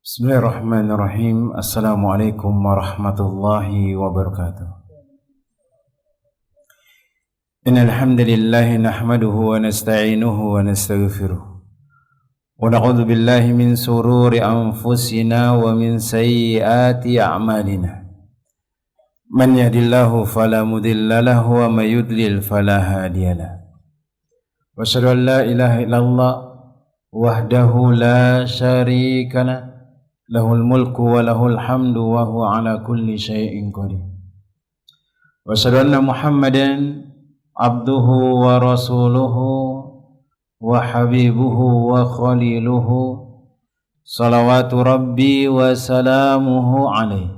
Bismillahirrahmanirrahim. Assalamualaikum warahmatullahi wabarakatuh. Innal hamdalillah nahmaduhu wa nasta'inuhu wa nastaghfiruh. Wa na'udzu billahi min sururi anfusina wa min sayyiati a'malina. Man yahdihillahu fala mudilla lahu wa may yudlil fala hadiyalah. Wa asyhadu an la ilaha illallah wahdahu la syarika lah. Lahul mulku wa lahul hamdu wa huwa ala kulli syai'in qadir. Wa asyhadu anna Muhammadan abduhu wa rasuluhu wa habibuhu wa khaliluhu salawatu rabbi wa salamuhu alaihi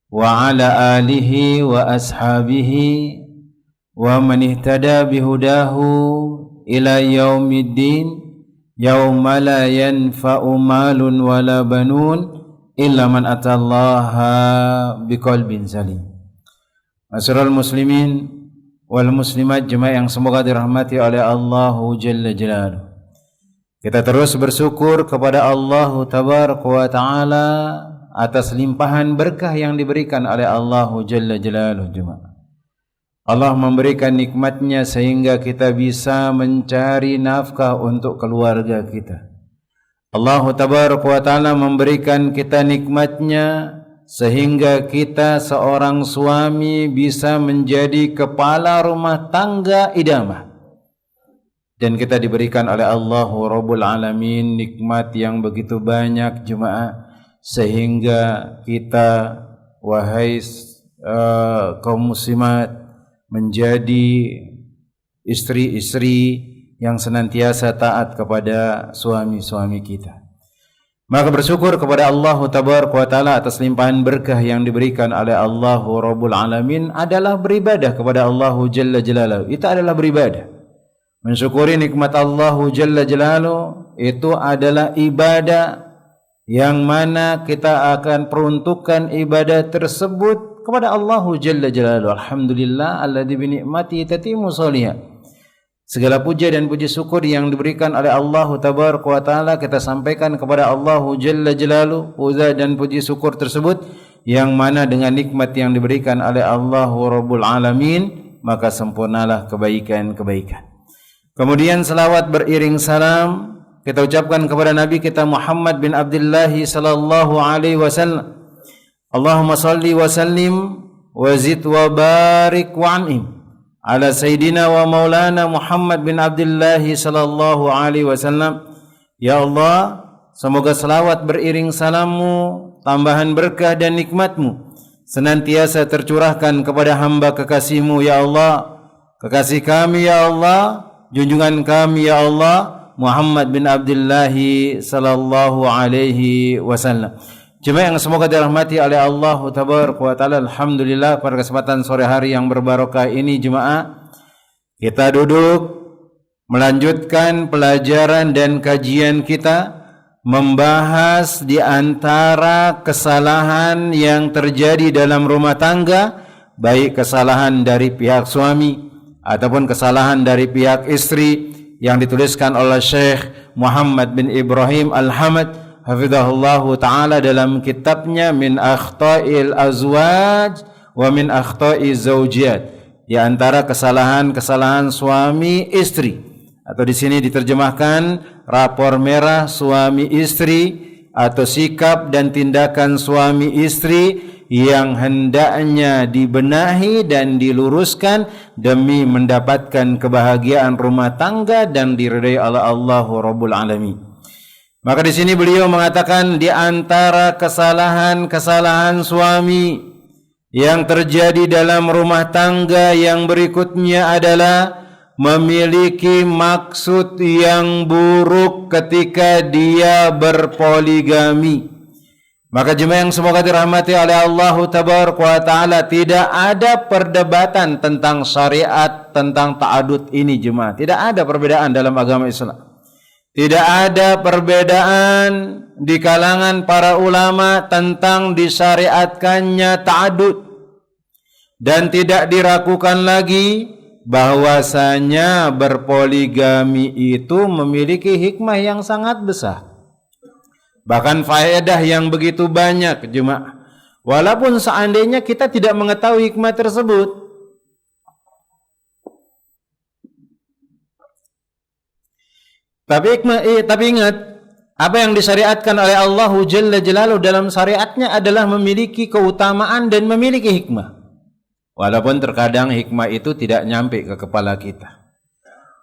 wa ala alihi wa ashabihi wa man ihtada bihudahu ila yaumiddin yauma la yanfa'u malun wala banun illa man atallaha biqalbin salim. Ma'asyiral muslimin wal muslimat jemaah yang semoga dirahmati oleh Allah Jalla Jalaluhu. Kita terus bersyukur kepada Allah Tabaraka wa Ta'ala atas limpahan berkah yang diberikan oleh Allah Jalla Jalaluhu jemaah. Allah memberikan nikmatnya sehingga kita bisa mencari nafkah untuk keluarga kita. Allah Tabaraka wa Ta'ala memberikan kita nikmatnya sehingga kita seorang suami bisa menjadi kepala rumah tangga idaman. Dan kita diberikan oleh Allah Rabbul Alamin nikmat yang begitu banyak jemaah, sehingga kita wahai kaum muslimat menjadi istri-istri yang senantiasa taat kepada suami-suami kita. Maka bersyukur kepada Allah Tabaraka wa Ta'ala atas limpahan berkah yang diberikan oleh Allah Rabbul Alamin adalah beribadah kepada Allah Jalla Jalaluhu. Itu adalah beribadah. Mensyukuri nikmat Allah Jalla Jalaluhu itu adalah ibadah yang mana kita akan peruntukkan ibadah tersebut kepada Allah Jalla Jalaluhu. Alhamdulillah alladzi bi ni'matihi tatimmu shalihat. Segala puja dan puji syukur yang diberikan oleh Allah Tabaraka wa Ta'ala kita sampaikan kepada Allah Jalla Jalaluhu. Puja dan puji syukur tersebut yang mana dengan nikmat yang diberikan oleh Allah Rabbul Alamin maka sempurnalah kebaikan-kebaikan. Kemudian salawat beriring salam kita ucapkan kepada Nabi kita Muhammad bin Abdullah sallallahu alaihi wasallam. Allahumma salli wa sallim wa zid wa barik wa an'im ala sayyidina wa maulana Muhammad bin Abdullah sallallahu alaihi wasallam. Ya Allah, semoga selawat beriring salammu, tambahan berkah dan nikmatmu senantiasa tercurahkan kepada hamba kekasihmu ya Allah, kekasih kami ya Allah, junjungan kami ya Allah, Muhammad bin Abdullah sallallahu alaihi wasallam. Jemaah yang semoga dirahmati oleh Allah Tabaraka wa Ta'ala. Alhamdulillah pada kesempatan sore hari yang berbarokah ini jemaah kita duduk melanjutkan pelajaran dan kajian kita membahas di antara kesalahan yang terjadi dalam rumah tangga, baik kesalahan dari pihak suami ataupun kesalahan dari pihak istri yang dituliskan oleh Syekh Muhammad bin Ibrahim Al-Hamad hafizahullahu ta'ala dalam kitabnya Min Akhta'il Azwaj wa Min Akhta'il Zawjiyat, di antara kesalahan-kesalahan suami istri, atau di sini diterjemahkan rapor merah suami istri atau sikap dan tindakan suami istri yang hendaknya dibenahi dan diluruskan demi mendapatkan kebahagiaan rumah tangga dan diridai oleh Allah Rabbul Alamin. Maka di sini beliau mengatakan di antara kesalahan-kesalahan suami yang terjadi dalam rumah tangga yang berikutnya adalah memiliki maksud yang buruk ketika dia berpoligami. Maka jemaah yang semoga dirahmati oleh Allah Tabaraka wa Ta'ala, tidak ada perdebatan tentang syariat tentang ta'adud ini jemaah. Tidak ada perbedaan dalam agama Islam. Tidak ada perbedaan di kalangan para ulama tentang disyariatkannya ta'adud, dan tidak diragukan lagi bahwasanya berpoligami itu memiliki hikmah yang sangat besar. Bahkan faedah yang begitu banyak jemaah. Walaupun seandainya kita tidak mengetahui hikmah tersebut, tapi ingat, apa yang disyariatkan oleh Allah Jalla Jalaluhu dalam syariatnya adalah memiliki keutamaan dan memiliki hikmah. Walaupun terkadang hikmah itu tidak nyampe ke kepala kita.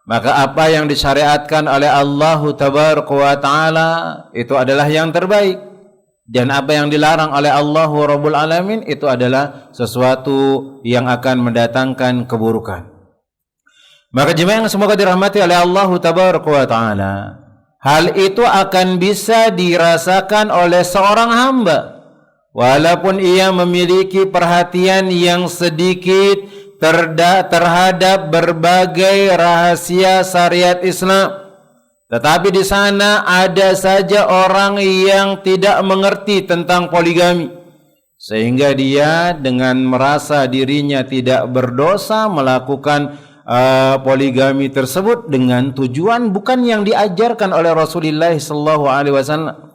Maka apa yang disyariatkan oleh Allah Tabaraka wa Ta'ala itu adalah yang terbaik. Dan apa yang dilarang oleh Allah Rabbul Alamin itu adalah sesuatu yang akan mendatangkan keburukan. Maka jemaah yang semoga dirahmati oleh Allah Tabaraka wa Ta'ala, hal itu akan bisa dirasakan oleh seorang hamba walaupun ia memiliki perhatian yang sedikit terhadap berbagai rahasia syariat Islam. Tetapi di sana ada saja orang yang tidak mengerti tentang poligami, sehingga dia dengan merasa dirinya tidak berdosa melakukan poligami tersebut dengan tujuan bukan yang diajarkan oleh Rasulullah SAW,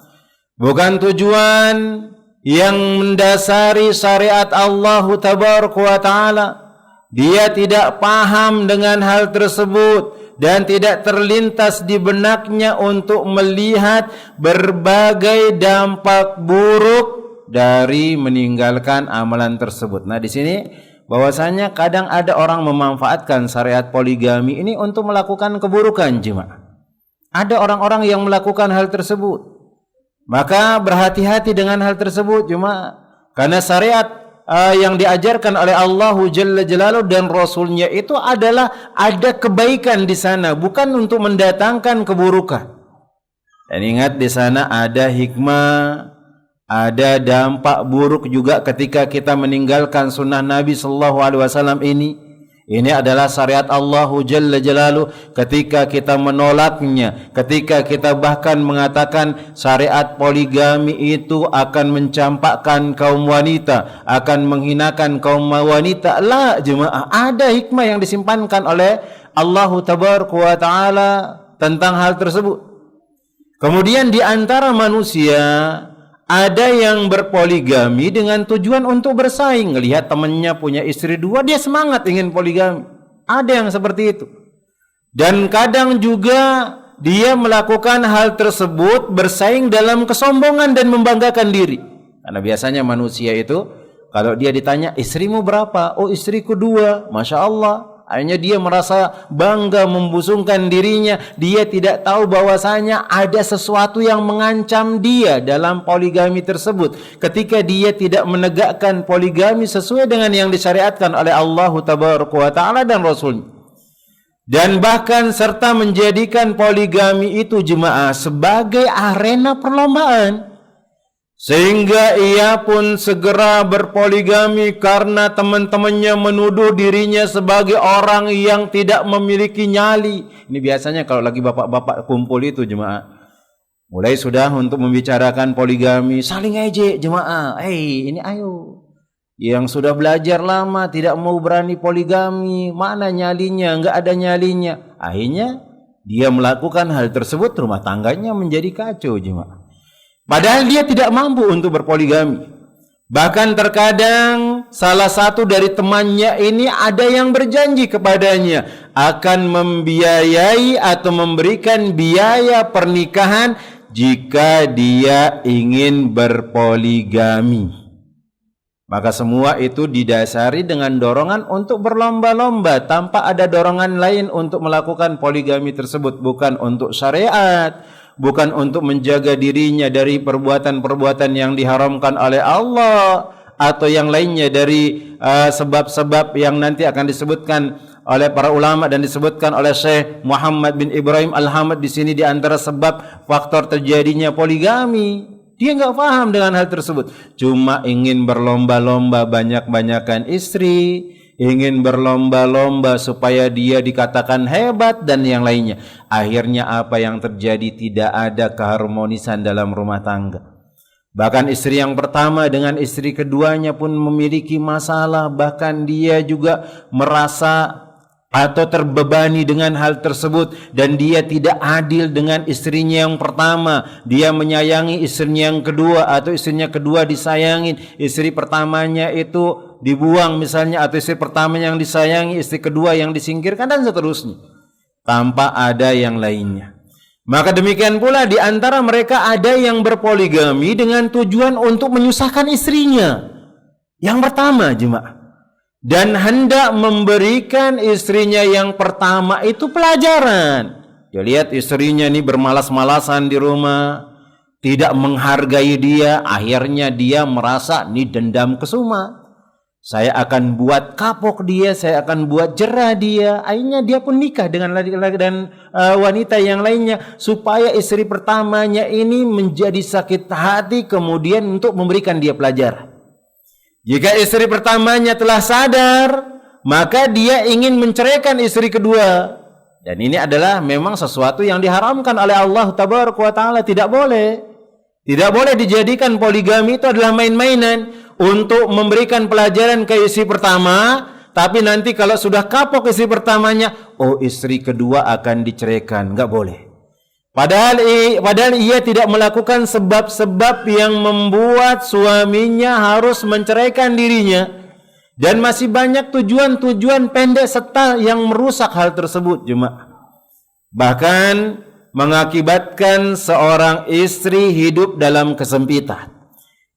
bukan tujuan yang mendasari syariat Allah Tabaraka wa Ta'ala. Dia tidak paham dengan hal tersebut dan tidak terlintas di benaknya untuk melihat berbagai dampak buruk dari meninggalkan amalan tersebut. Nah, di sini bahwasanya kadang ada orang memanfaatkan syariat poligami ini untuk melakukan keburukan jemaah. Ada orang-orang yang melakukan hal tersebut. Maka berhati-hati dengan hal tersebut jemaah. Karena syariat yang diajarkan oleh Allah Jalla Jalaluhu dan Rasulnya itu adalah ada kebaikan di sana, bukan untuk mendatangkan keburukan. Dan ingat di sana ada hikmah, ada dampak buruk juga ketika kita meninggalkan sunnah Nabi SAW ini. Ini adalah syariat Allah Jalla Jalaluhu. Ketika kita menolaknya, ketika kita bahkan mengatakan syariat poligami itu akan mencampakkan kaum wanita, akan menghinakan kaum wanita, la jemaah, ada hikmah yang disimpankan oleh Allah Tabaraka wa Ta'ala tentang hal tersebut. Kemudian di antara manusia ada yang berpoligami dengan tujuan untuk bersaing. Lihat temannya punya istri 2, dia semangat ingin poligami. Ada yang seperti itu. Dan kadang juga dia melakukan hal tersebut bersaing dalam kesombongan dan membanggakan diri. Karena biasanya manusia itu kalau dia ditanya, istrimu berapa? Oh, istriku 2. Masya Allah. Akhirnya dia merasa bangga, membusungkan dirinya. Dia tidak tahu bahwasanya ada sesuatu yang mengancam dia dalam poligami tersebut. Ketika dia tidak menegakkan poligami sesuai dengan yang disyariatkan oleh Allah Tabaraka wa Ta'ala dan Rasulnya. Dan bahkan serta menjadikan poligami itu jemaah sebagai arena perlombaan. Sehingga ia pun segera berpoligami karena teman-temannya menuduh dirinya sebagai orang yang tidak memiliki nyali. Ini biasanya kalau lagi bapak-bapak kumpul itu jemaah, mulai sudah untuk membicarakan poligami, saling ejek jemaah. Ini ayo, yang sudah belajar lama tidak mau berani poligami, mana nyalinya, enggak ada nyalinya. Akhirnya dia melakukan hal tersebut, rumah tangganya menjadi kacau jemaah. Padahal dia tidak mampu untuk berpoligami. Bahkan terkadang salah satu dari temannya ini ada yang berjanji kepadanya akan membiayai atau memberikan biaya pernikahan jika dia ingin berpoligami. Maka semua itu didasari dengan dorongan untuk berlomba-lomba tanpa ada dorongan lain untuk melakukan poligami tersebut, bukan untuk syariat, bukan untuk menjaga dirinya dari perbuatan-perbuatan yang diharamkan oleh Allah atau yang lainnya dari sebab-sebab yang nanti akan disebutkan oleh para ulama dan disebutkan oleh Syekh Muhammad bin Ibrahim Al-Hamad di sini di antara sebab faktor terjadinya poligami. Dia enggak paham dengan hal tersebut. Cuma ingin berlomba-lomba banyak-banyakan istri, ingin berlomba-lomba supaya dia dikatakan hebat dan yang lainnya. Akhirnya apa yang terjadi? Tidak ada keharmonisan dalam rumah tangga. Bahkan istri yang pertama dengan istri keduanya pun memiliki masalah. Bahkan dia juga merasa atau terbebani dengan hal tersebut, dan dia tidak adil dengan istrinya yang pertama, dia menyayangi istrinya yang kedua, atau istrinya kedua disayangin, istri pertamanya itu dibuang misalnya, atau istri pertama yang disayangi, istri kedua yang disingkirkan, dan seterusnya, tanpa ada yang lainnya. Maka demikian pula di antara mereka ada yang berpoligami dengan tujuan untuk menyusahkan istrinya yang pertama, jemaah, dan hendak memberikan istrinya yang pertama itu pelajaran. Dia lihat istrinya ini bermalas-malasan di rumah, tidak menghargai dia, akhirnya dia merasa ini dendam kesuma. Saya akan buat kapok dia, saya akan buat jerah dia. Akhirnya dia pun nikah dengan laki-laki dan wanita yang lainnya, supaya istri pertamanya ini menjadi sakit hati, kemudian untuk memberikan dia pelajaran. Jika istri pertamanya telah sadar, maka dia ingin menceraikan istri kedua. Dan ini adalah memang sesuatu yang diharamkan oleh Allah Tabaraka wa Ta'ala. Tidak boleh. Tidak boleh dijadikan poligami itu adalah main-mainan untuk memberikan pelajaran ke istri pertama, tapi nanti kalau sudah kapok istri pertamanya, oh istri kedua akan diceraikan. Enggak boleh. Padahal ia tidak melakukan sebab-sebab yang membuat suaminya harus menceraikan dirinya, dan masih banyak tujuan-tujuan pendek serta yang merusak hal tersebut, jemaah. Bahkan mengakibatkan seorang istri hidup dalam kesempitan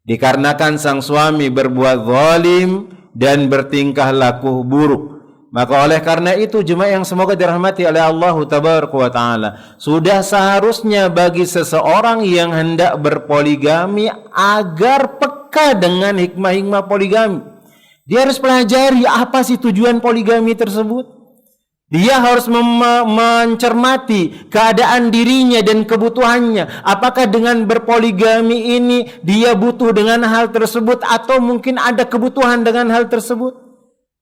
dikarenakan sang suami berbuat zalim dan bertingkah laku buruk. Maka oleh karena itu, jemaah yang semoga dirahmati oleh Allah Tabaraka wa Ta'ala, sudah seharusnya bagi seseorang yang hendak berpoligami agar peka dengan hikmah-hikmah poligami. Dia harus pelajari apa sih tujuan poligami tersebut. Dia harus mencermati keadaan dirinya dan kebutuhannya. Apakah dengan berpoligami ini dia butuh dengan hal tersebut, atau mungkin ada kebutuhan dengan hal tersebut?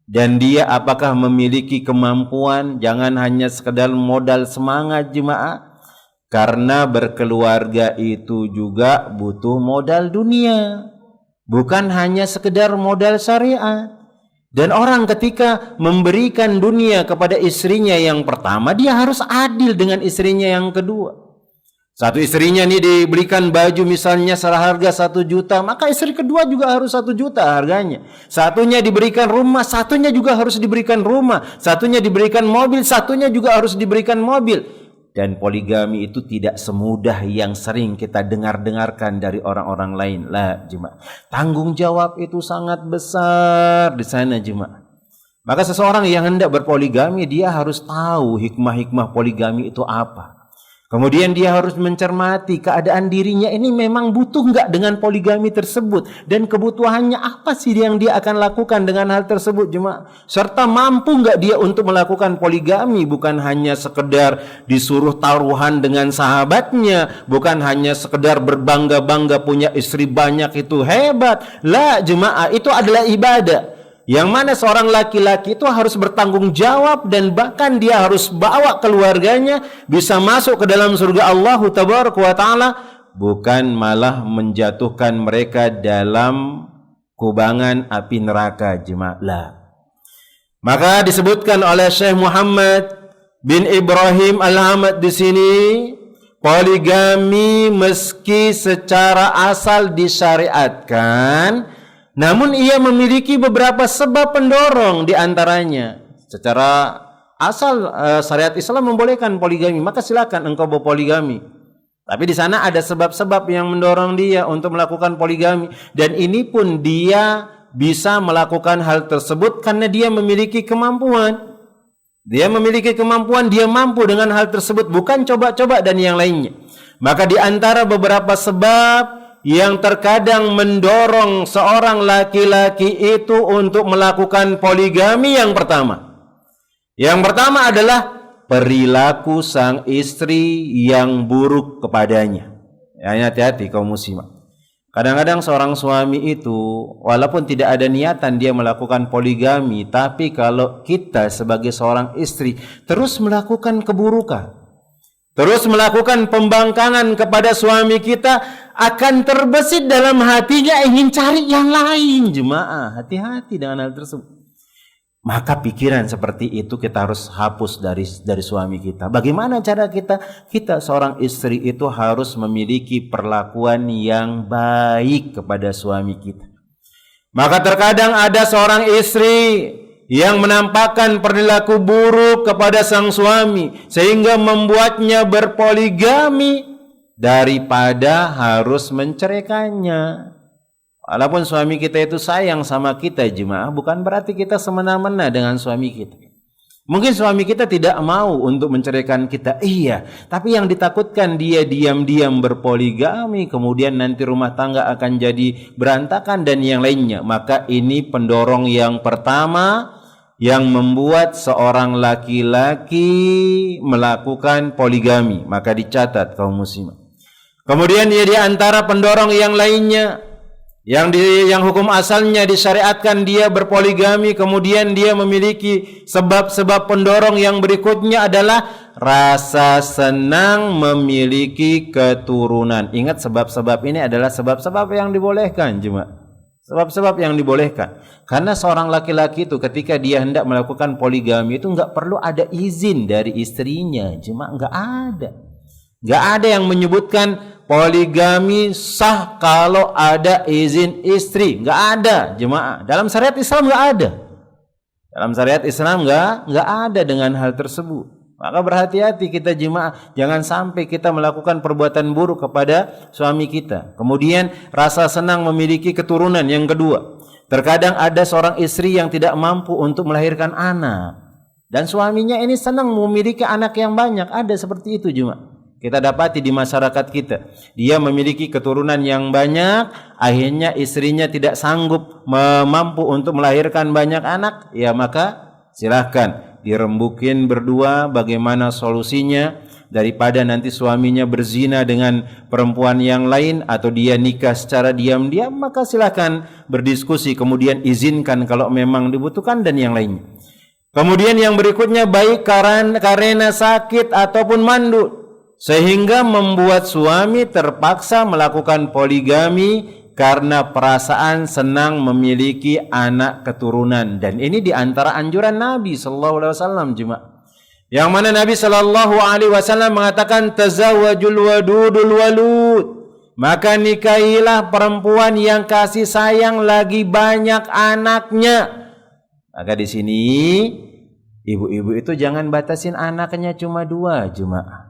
Dan dia apakah memiliki kemampuan? Jangan hanya sekedar modal semangat, jemaah. Karena berkeluarga itu juga butuh modal dunia, bukan hanya sekedar modal syariat. Dan orang ketika memberikan dunia kepada istrinya yang pertama, dia harus adil dengan istrinya yang kedua. Satu istrinya ini diberikan baju misalnya seharga 1 juta, maka istri kedua juga harus 1 juta harganya. Satunya diberikan rumah, satunya juga harus diberikan rumah. Satunya diberikan mobil, satunya juga harus diberikan mobil. Dan poligami itu tidak semudah yang sering kita dengar-dengarkan dari orang-orang lain. Lah, jemaah, tanggung jawab itu sangat besar di sana, jemaah. Maka seseorang yang hendak berpoligami, dia harus tahu hikmah-hikmah poligami itu apa. Kemudian dia harus mencermati keadaan dirinya ini memang butuh enggak dengan poligami tersebut, dan kebutuhannya apa sih yang dia akan lakukan dengan hal tersebut, jemaah. Serta mampu enggak dia untuk melakukan poligami, bukan hanya sekedar disuruh taruhan dengan sahabatnya, bukan hanya sekedar berbangga-bangga punya istri banyak itu hebat. Lah, jemaah, itu adalah ibadah yang mana seorang laki-laki itu harus bertanggung jawab, dan bahkan dia harus bawa keluarganya bisa masuk ke dalam surga Allah Tabaraka wa Ta'ala, bukan malah menjatuhkan mereka dalam kubangan api neraka, jemaah. Maka disebutkan oleh Syekh Muhammad bin Ibrahim Al-Hamad di sini, poligami meski secara asal disyariatkan, namun ia memiliki beberapa sebab pendorong. Di antaranya, secara asal syariat Islam membolehkan poligami, maka silakan engkau berpoligami. Tapi di sana ada sebab-sebab yang mendorong dia untuk melakukan poligami, dan ini pun dia bisa melakukan hal tersebut karena dia memiliki kemampuan. Dia memiliki kemampuan, dia mampu dengan hal tersebut, bukan coba-coba dan yang lainnya. Maka di antara beberapa sebab yang terkadang mendorong seorang laki-laki itu untuk melakukan poligami, yang pertama adalah perilaku sang istri yang buruk kepadanya. Ya, hati-hati kaum muslimah. Kadang-kadang seorang suami itu walaupun tidak ada niatan dia melakukan poligami, tapi kalau kita sebagai seorang istri terus melakukan keburukan, terus melakukan pembangkangan kepada suami kita, akan terbesit dalam hatinya ingin cari yang lain, jemaah. Hati-hati dengan hal tersebut. Maka pikiran seperti itu kita harus hapus dari suami kita. Bagaimana cara kita? Kita seorang istri itu harus memiliki perlakuan yang baik kepada suami kita. Maka terkadang ada seorang istri yang menampakkan perilaku buruk kepada sang suami sehingga membuatnya berpoligami daripada harus menceraikannya. Walaupun suami kita itu sayang sama kita jemaah, bukan berarti kita semena-mena dengan suami kita. Mungkin suami kita tidak mau untuk menceraikan kita, iya. Tapi yang ditakutkan dia diam-diam berpoligami, kemudian nanti rumah tangga akan jadi berantakan dan yang lainnya. Maka ini pendorong yang pertama yang membuat seorang laki-laki melakukan poligami. Maka dicatat kaum muslimah. Kemudian dia di antara pendorong yang lainnya, yang hukum asalnya disyariatkan dia berpoligami, kemudian dia memiliki sebab-sebab pendorong yang berikutnya adalah rasa senang memiliki keturunan. Ingat, sebab-sebab ini adalah sebab-sebab yang dibolehkan jemaah. Sebab-sebab yang dibolehkan. Karena seorang laki-laki itu ketika dia hendak melakukan poligami itu enggak perlu ada izin dari istrinya, jemaah, enggak ada. Enggak ada yang menyebutkan poligami sah kalau ada izin istri. Enggak ada jemaah. Dalam syariat Islam enggak ada. Dalam syariat Islam enggak ada dengan hal tersebut. Maka berhati-hati kita jemaah, jangan sampai kita melakukan perbuatan buruk kepada suami kita. Kemudian rasa senang memiliki keturunan yang kedua. Terkadang ada seorang istri yang tidak mampu untuk melahirkan anak dan suaminya ini senang memiliki anak yang banyak. Ada seperti itu jemaah. Kita dapati di masyarakat kita, dia memiliki keturunan yang banyak, akhirnya istrinya tidak sanggup mampu untuk melahirkan banyak anak, ya maka silahkan dirembukin berdua bagaimana solusinya, daripada nanti suaminya berzina dengan perempuan yang lain atau dia nikah secara diam-diam, maka silahkan berdiskusi, kemudian izinkan kalau memang dibutuhkan dan yang lainnya. Kemudian yang berikutnya, baik karena sakit ataupun mandul, sehingga membuat suami terpaksa melakukan poligami karena perasaan senang memiliki anak keturunan. Dan ini di antara anjuran Nabi sallallahu alaihi wasallam jemaah. Yang mana Nabi sallallahu alaihi wasallam mengatakan tazawwajul wadudul walud. Maka nikahilah perempuan yang kasih sayang lagi banyak anaknya. Maka di sini ibu-ibu itu jangan batasin anaknya cuma 2 jemaah.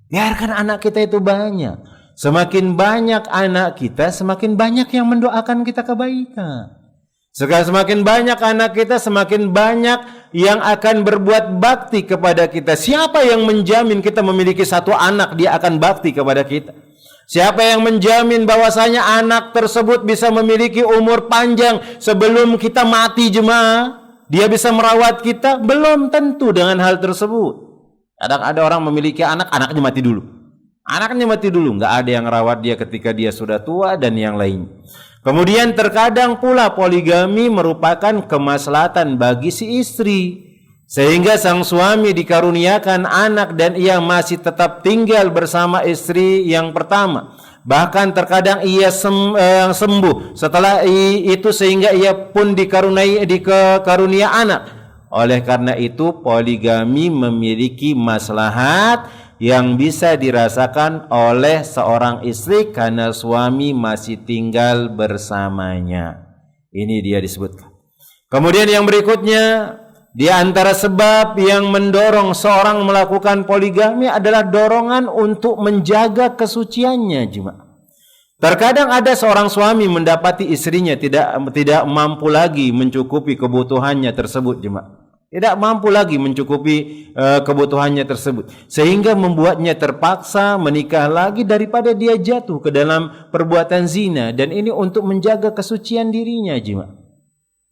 Biarkan anak kita itu banyak. Semakin banyak anak kita, semakin banyak yang mendoakan kita kebaikan. Semakin banyak anak kita, semakin banyak yang akan berbuat bakti kepada kita. Siapa yang menjamin kita memiliki 1 anak, dia akan bakti kepada kita? Siapa yang menjamin bahwasanya anak tersebut bisa memiliki umur panjang sebelum kita mati jemaah? Dia bisa merawat kita? Belum tentu dengan hal tersebut. Ada orang memiliki anak, anaknya mati dulu. Anaknya mati dulu, enggak ada yang rawat dia ketika dia sudah tua dan yang lain. Kemudian terkadang pula poligami merupakan kemaslahatan bagi si istri, sehingga sang suami dikaruniakan anak dan ia masih tetap tinggal bersama istri yang pertama. Bahkan terkadang ia sembuh setelah itu sehingga ia pun dikarunia anak. Oleh karena itu poligami memiliki maslahat yang bisa dirasakan oleh seorang istri karena suami masih tinggal bersamanya. Ini dia disebutkan. Kemudian yang berikutnya, di antara sebab yang mendorong seorang melakukan poligami adalah dorongan untuk menjaga kesuciannya jemaah. Terkadang ada seorang suami mendapati istrinya tidak mampu lagi mencukupi kebutuhannya tersebut jemaah. Tidak mampu lagi mencukupi kebutuhannya tersebut, sehingga membuatnya terpaksa menikah lagi daripada dia jatuh ke dalam perbuatan zina. Dan ini untuk menjaga kesucian dirinya jemaah.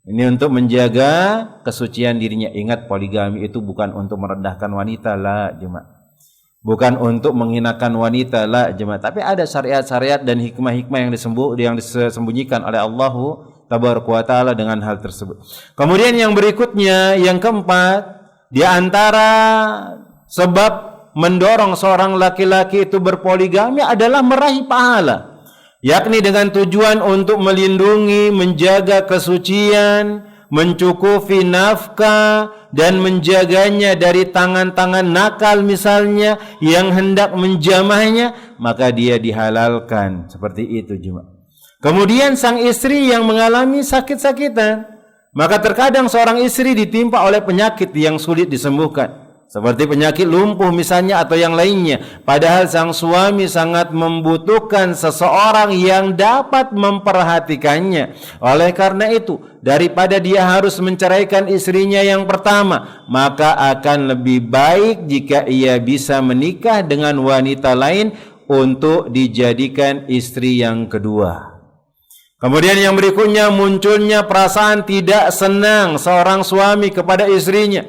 Ini untuk menjaga kesucian dirinya. Ingat, poligami itu bukan untuk merendahkan wanita lah jemaah. Bukan untuk menghinakan wanita lah jemaah. Tapi ada syariat-syariat dan hikmah-hikmah yang disembunyikan oleh Allah Tabaraka wa Ta'ala dengan hal tersebut. Kemudian yang berikutnya, yang keempat, di antara sebab mendorong seorang laki-laki itu berpoligami adalah meraih pahala, yakni dengan tujuan untuk melindungi, menjaga kesucian, mencukupi nafkah dan menjaganya dari tangan-tangan nakal misalnya yang hendak menjamahnya, maka dia dihalalkan. Seperti itu jemaah. Kemudian sang istri yang mengalami sakit-sakitan, maka terkadang seorang istri ditimpa oleh penyakit yang sulit disembuhkan, seperti penyakit lumpuh misalnya atau yang lainnya. Padahal sang suami sangat membutuhkan seseorang yang dapat memperhatikannya. Oleh karena itu, daripada dia harus menceraikan istrinya yang pertama, maka akan lebih baik jika ia bisa menikah dengan wanita lain untuk dijadikan istri yang kedua. Kemudian yang berikutnya, munculnya perasaan tidak senang seorang suami kepada istrinya.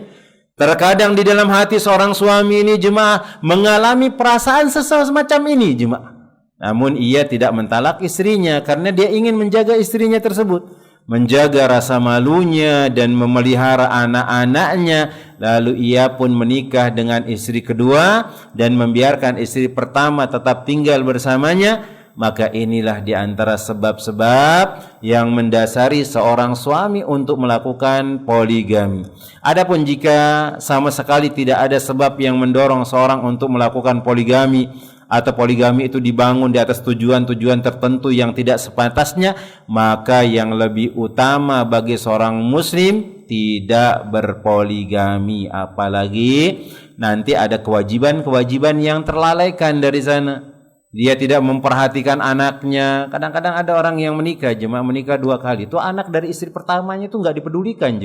Terkadang di dalam hati seorang suami ini jemaah mengalami perasaan semacam ini jemaah. Namun ia tidak mentalak istrinya karena dia ingin menjaga istrinya tersebut, menjaga rasa malunya dan memelihara anak-anaknya. Lalu ia pun menikah dengan istri kedua dan membiarkan istri pertama tetap tinggal bersamanya. Maka inilah di antara sebab-sebab yang mendasari seorang suami untuk melakukan poligami. Adapun jika sama sekali tidak ada sebab yang mendorong seorang untuk melakukan poligami, atau poligami itu dibangun di atas tujuan-tujuan tertentu yang tidak sepantasnya, maka yang lebih utama bagi seorang muslim tidak berpoligami. Apalagi nanti ada kewajiban-kewajiban yang terlalaikan dari sana. Dia tidak memperhatikan anaknya. Kadang-kadang ada orang yang menikah menikah 2 kali. Itu anak dari istri pertamanya itu nggak dipedulikan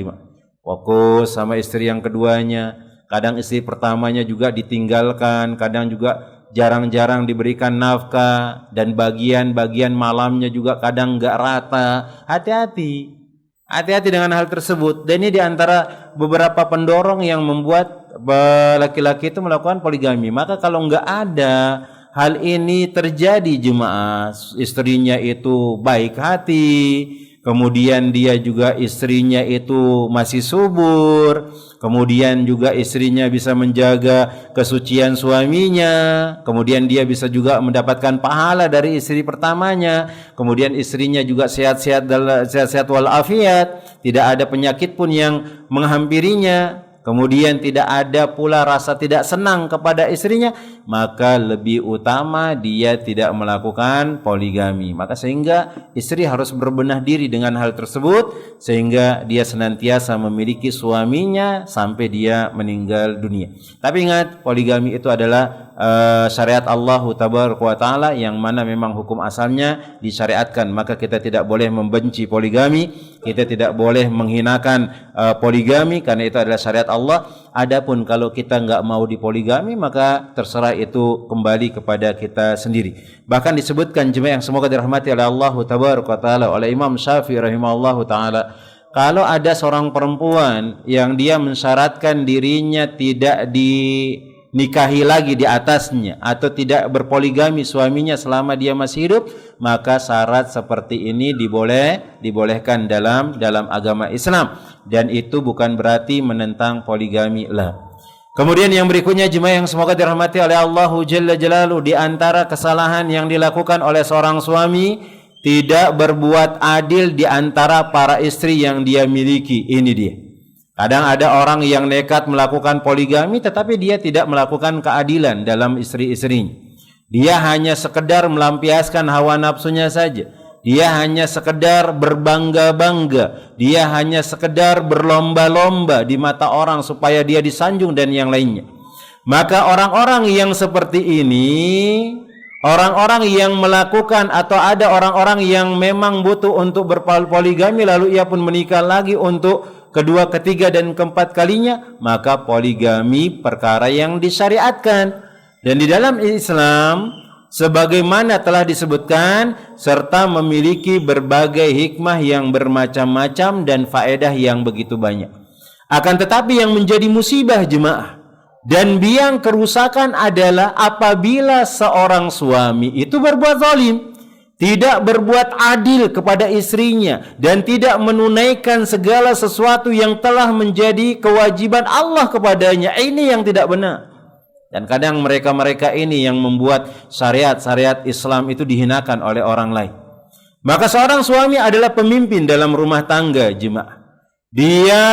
fokus sama istri yang keduanya. Kadang istri pertamanya juga ditinggalkan. Kadang juga jarang-jarang diberikan nafkah. Dan bagian-bagian malamnya juga kadang nggak rata. Hati-hati dengan hal tersebut. Dan ini diantara beberapa pendorong yang membuat laki-laki itu melakukan poligami. Maka kalau nggak ada hal ini terjadi jemaah, istrinya itu baik hati, kemudian dia juga istrinya itu masih subur, kemudian juga istrinya bisa menjaga kesucian suaminya, kemudian dia bisa juga mendapatkan pahala dari istri pertamanya, kemudian istrinya juga sehat-sehat walafiat, tidak ada penyakit pun yang menghampirinya, kemudian tidak ada pula rasa tidak senang kepada istrinya, maka lebih utama dia tidak melakukan poligami. Maka sehingga istri harus berbenah diri dengan hal tersebut, sehingga dia senantiasa memiliki suaminya sampai dia meninggal dunia. Tapi ingat, poligami itu adalah syariat Allah Tabaraka wa Ta'ala, yang mana memang hukum asalnya disyariatkan. Maka kita tidak boleh membenci poligami, kita tidak boleh menghinakan poligami, karena itu adalah syariat Allah. Adapun kalau kita nggak mau dipoligami, maka terserah itu kembali kepada kita sendiri. Bahkan disebutkan jemaah yang semoga dirahmati oleh Allah Tabaraka wa Ta'ala, oleh Imam Syafi'i rahimahullahu ta'ala, kalau ada seorang perempuan yang dia mensyaratkan dirinya tidak dinikahi lagi di atasnya, atau tidak berpoligami suaminya selama dia masih hidup, maka syarat seperti ini dibolehkan dalam agama Islam, dan itu bukan berarti menentang poligami lah. Kemudian yang berikutnya jemaah yang semoga dirahmati oleh Allah Jalla Jalaluhu, di antara kesalahan yang dilakukan oleh seorang suami, tidak berbuat adil di antara para istri yang dia miliki. Ini dia. Kadang ada orang yang nekat melakukan poligami tetapi dia tidak melakukan keadilan dalam istri-istrinya. Dia hanya sekedar melampiaskan hawa nafsunya saja. Dia hanya sekedar berbangga-bangga. Dia hanya sekedar berlomba-lomba di mata orang supaya dia disanjung dan yang lainnya. Maka orang-orang yang seperti ini, orang-orang yang melakukan, atau ada orang-orang yang memang butuh untuk berpoligami lalu ia pun menikah lagi untuk kedua, ketiga dan keempat kalinya, maka poligami perkara yang disyariatkan. Dan di dalam Islam sebagaimana telah disebutkan, serta memiliki berbagai hikmah yang bermacam-macam dan faedah yang begitu banyak. Akan tetapi yang menjadi musibah jemaah dan biang kerusakan adalah apabila seorang suami itu berbuat zalim, tidak berbuat adil kepada istrinya, dan tidak menunaikan segala sesuatu yang telah menjadi kewajiban Allah kepadanya. Ini yang tidak benar. Dan kadang mereka-mereka ini yang membuat syariat-syariat Islam itu dihinakan oleh orang lain. Maka seorang suami adalah pemimpin dalam rumah tangga jemaah. Dia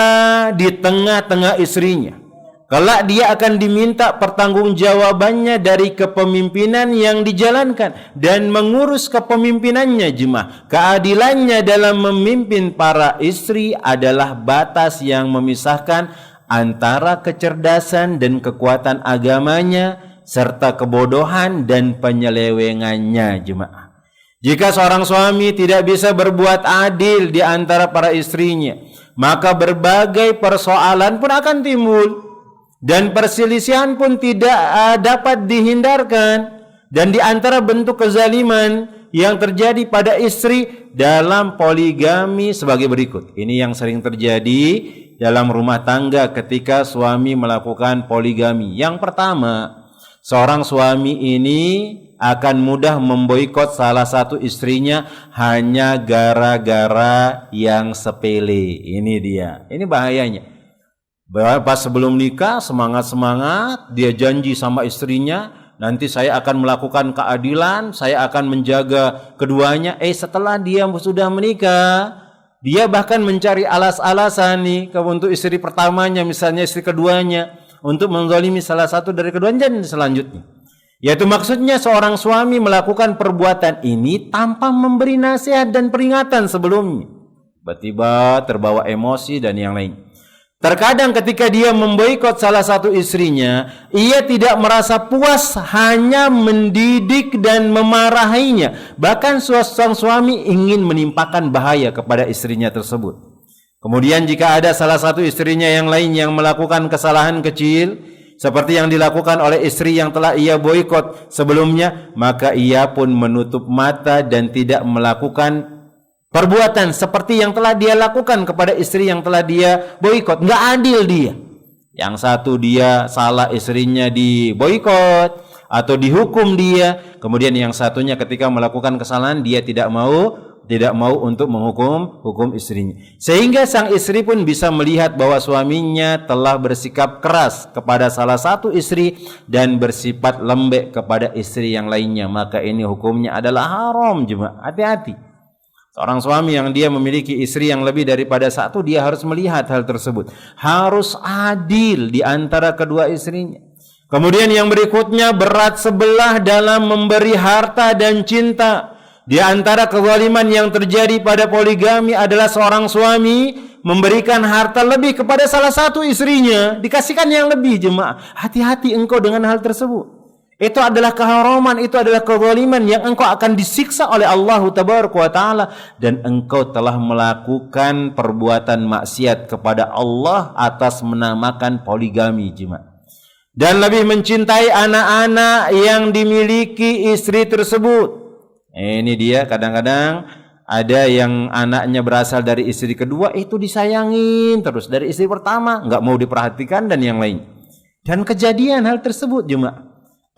di tengah-tengah istrinya. Kelak dia akan diminta pertanggungjawabannya dari kepemimpinan yang dijalankan dan mengurus kepemimpinannya jemaah. Keadilannya dalam memimpin para istri adalah batas yang memisahkan antara kecerdasan dan kekuatan agamanya serta kebodohan dan penyelewengannya jemaah. Jika seorang suami tidak bisa berbuat adil di antara para istrinya, maka berbagai persoalan pun akan timbul. Dan perselisihan pun tidak dapat dihindarkan. Dan di antara bentuk kezaliman yang terjadi pada istri dalam poligami sebagai berikut. Ini yang sering terjadi dalam rumah tangga ketika suami melakukan poligami. Yang pertama, seorang suami ini akan mudah memboikot salah satu istrinya hanya gara-gara yang sepele. Ini dia. Ini bahayanya. Pas sebelum nikah semangat-semangat, dia janji sama istrinya, nanti saya akan melakukan keadilan, saya akan menjaga keduanya. Setelah dia sudah menikah, dia bahkan mencari alas-alasan nih untuk istri pertamanya, misalnya istri keduanya, untuk menzalimi salah satu dari keduanya dan selanjutnya. Yaitu maksudnya seorang suami melakukan perbuatan ini tanpa memberi nasihat dan peringatan sebelumnya. Tiba-tiba terbawa emosi dan yang lain. Terkadang ketika dia memboikot salah satu istrinya, ia tidak merasa puas hanya mendidik dan memarahinya. Bahkan sang suami ingin menimpakan bahaya kepada istrinya tersebut. Kemudian jika ada salah satu istrinya yang lain yang melakukan kesalahan kecil, seperti yang dilakukan oleh istri yang telah ia boikot sebelumnya, maka ia pun menutup mata dan tidak melakukan perbuatan seperti yang telah dia lakukan kepada istri yang telah dia boikot. Nggak adil dia. Yang satu dia salah, istrinya diboikot atau dihukum dia. Kemudian yang satunya ketika melakukan kesalahan dia tidak mau untuk menghukum istrinya. Sehingga sang istri pun bisa melihat bahwa suaminya telah bersikap keras kepada salah satu istri dan bersifat lembek kepada istri yang lainnya. Maka ini hukumnya adalah haram jemaah. Hati-hati. Seorang suami yang dia memiliki istri yang lebih daripada satu, dia harus melihat hal tersebut. Harus adil di antara kedua istrinya. Kemudian yang berikutnya, berat sebelah dalam memberi harta dan cinta. Di antara kezaliman yang terjadi pada poligami adalah seorang suami memberikan harta lebih kepada salah satu istrinya, dikasihkan yang lebih jemaah. Hati-hati engkau dengan hal tersebut. Itu adalah keharaman, itu adalah kezaliman yang engkau akan disiksa oleh Allah Tabaraka wa Ta'ala. Dan engkau telah melakukan perbuatan maksiat kepada Allah atas menamakan poligami jemaah. Dan lebih mencintai anak-anak yang dimiliki istri tersebut. Ini dia, kadang-kadang ada yang anaknya berasal dari istri kedua, itu disayangin terus. Dari istri pertama nggak mau diperhatikan dan yang lain. Dan kejadian hal tersebut jemaah.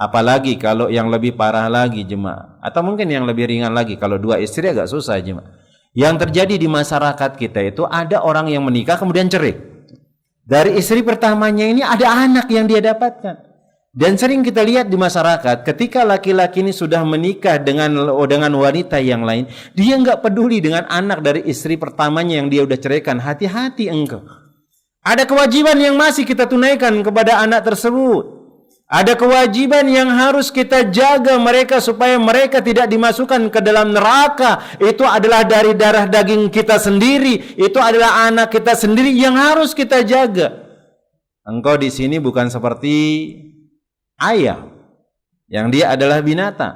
Apalagi kalau yang lebih parah lagi jemaah, atau mungkin yang lebih ringan lagi, kalau dua istri agak susah jemaah. Yang terjadi di masyarakat kita itu ada orang yang menikah kemudian cerai. Dari istri pertamanya ini ada anak yang dia dapatkan. Dan sering kita lihat di masyarakat, ketika laki-laki ini sudah menikah dengan wanita yang lain, dia nggak peduli dengan anak dari istri pertamanya yang dia udah ceraikan. Hati-hati engkau. Ada kewajiban yang masih kita tunaikan kepada anak tersebut. Ada kewajiban yang harus kita jaga mereka supaya mereka tidak dimasukkan ke dalam neraka. Itu adalah dari darah daging kita sendiri. Itu adalah anak kita sendiri yang harus kita jaga. Engkau di sini bukan seperti ayam yang dia adalah binatang.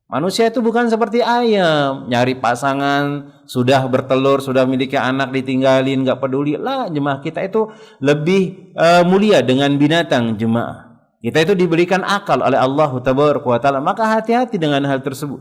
Manusia itu bukan seperti ayam, nyari pasangan, sudah bertelur, sudah memiliki anak, ditinggalin, nggak peduli. Lah, jemaah, kita itu lebih mulia dengan binatang jemaah. Kita itu diberikan akal oleh Allah Tabaraka wa Ta'ala. Maka hati-hati dengan hal tersebut.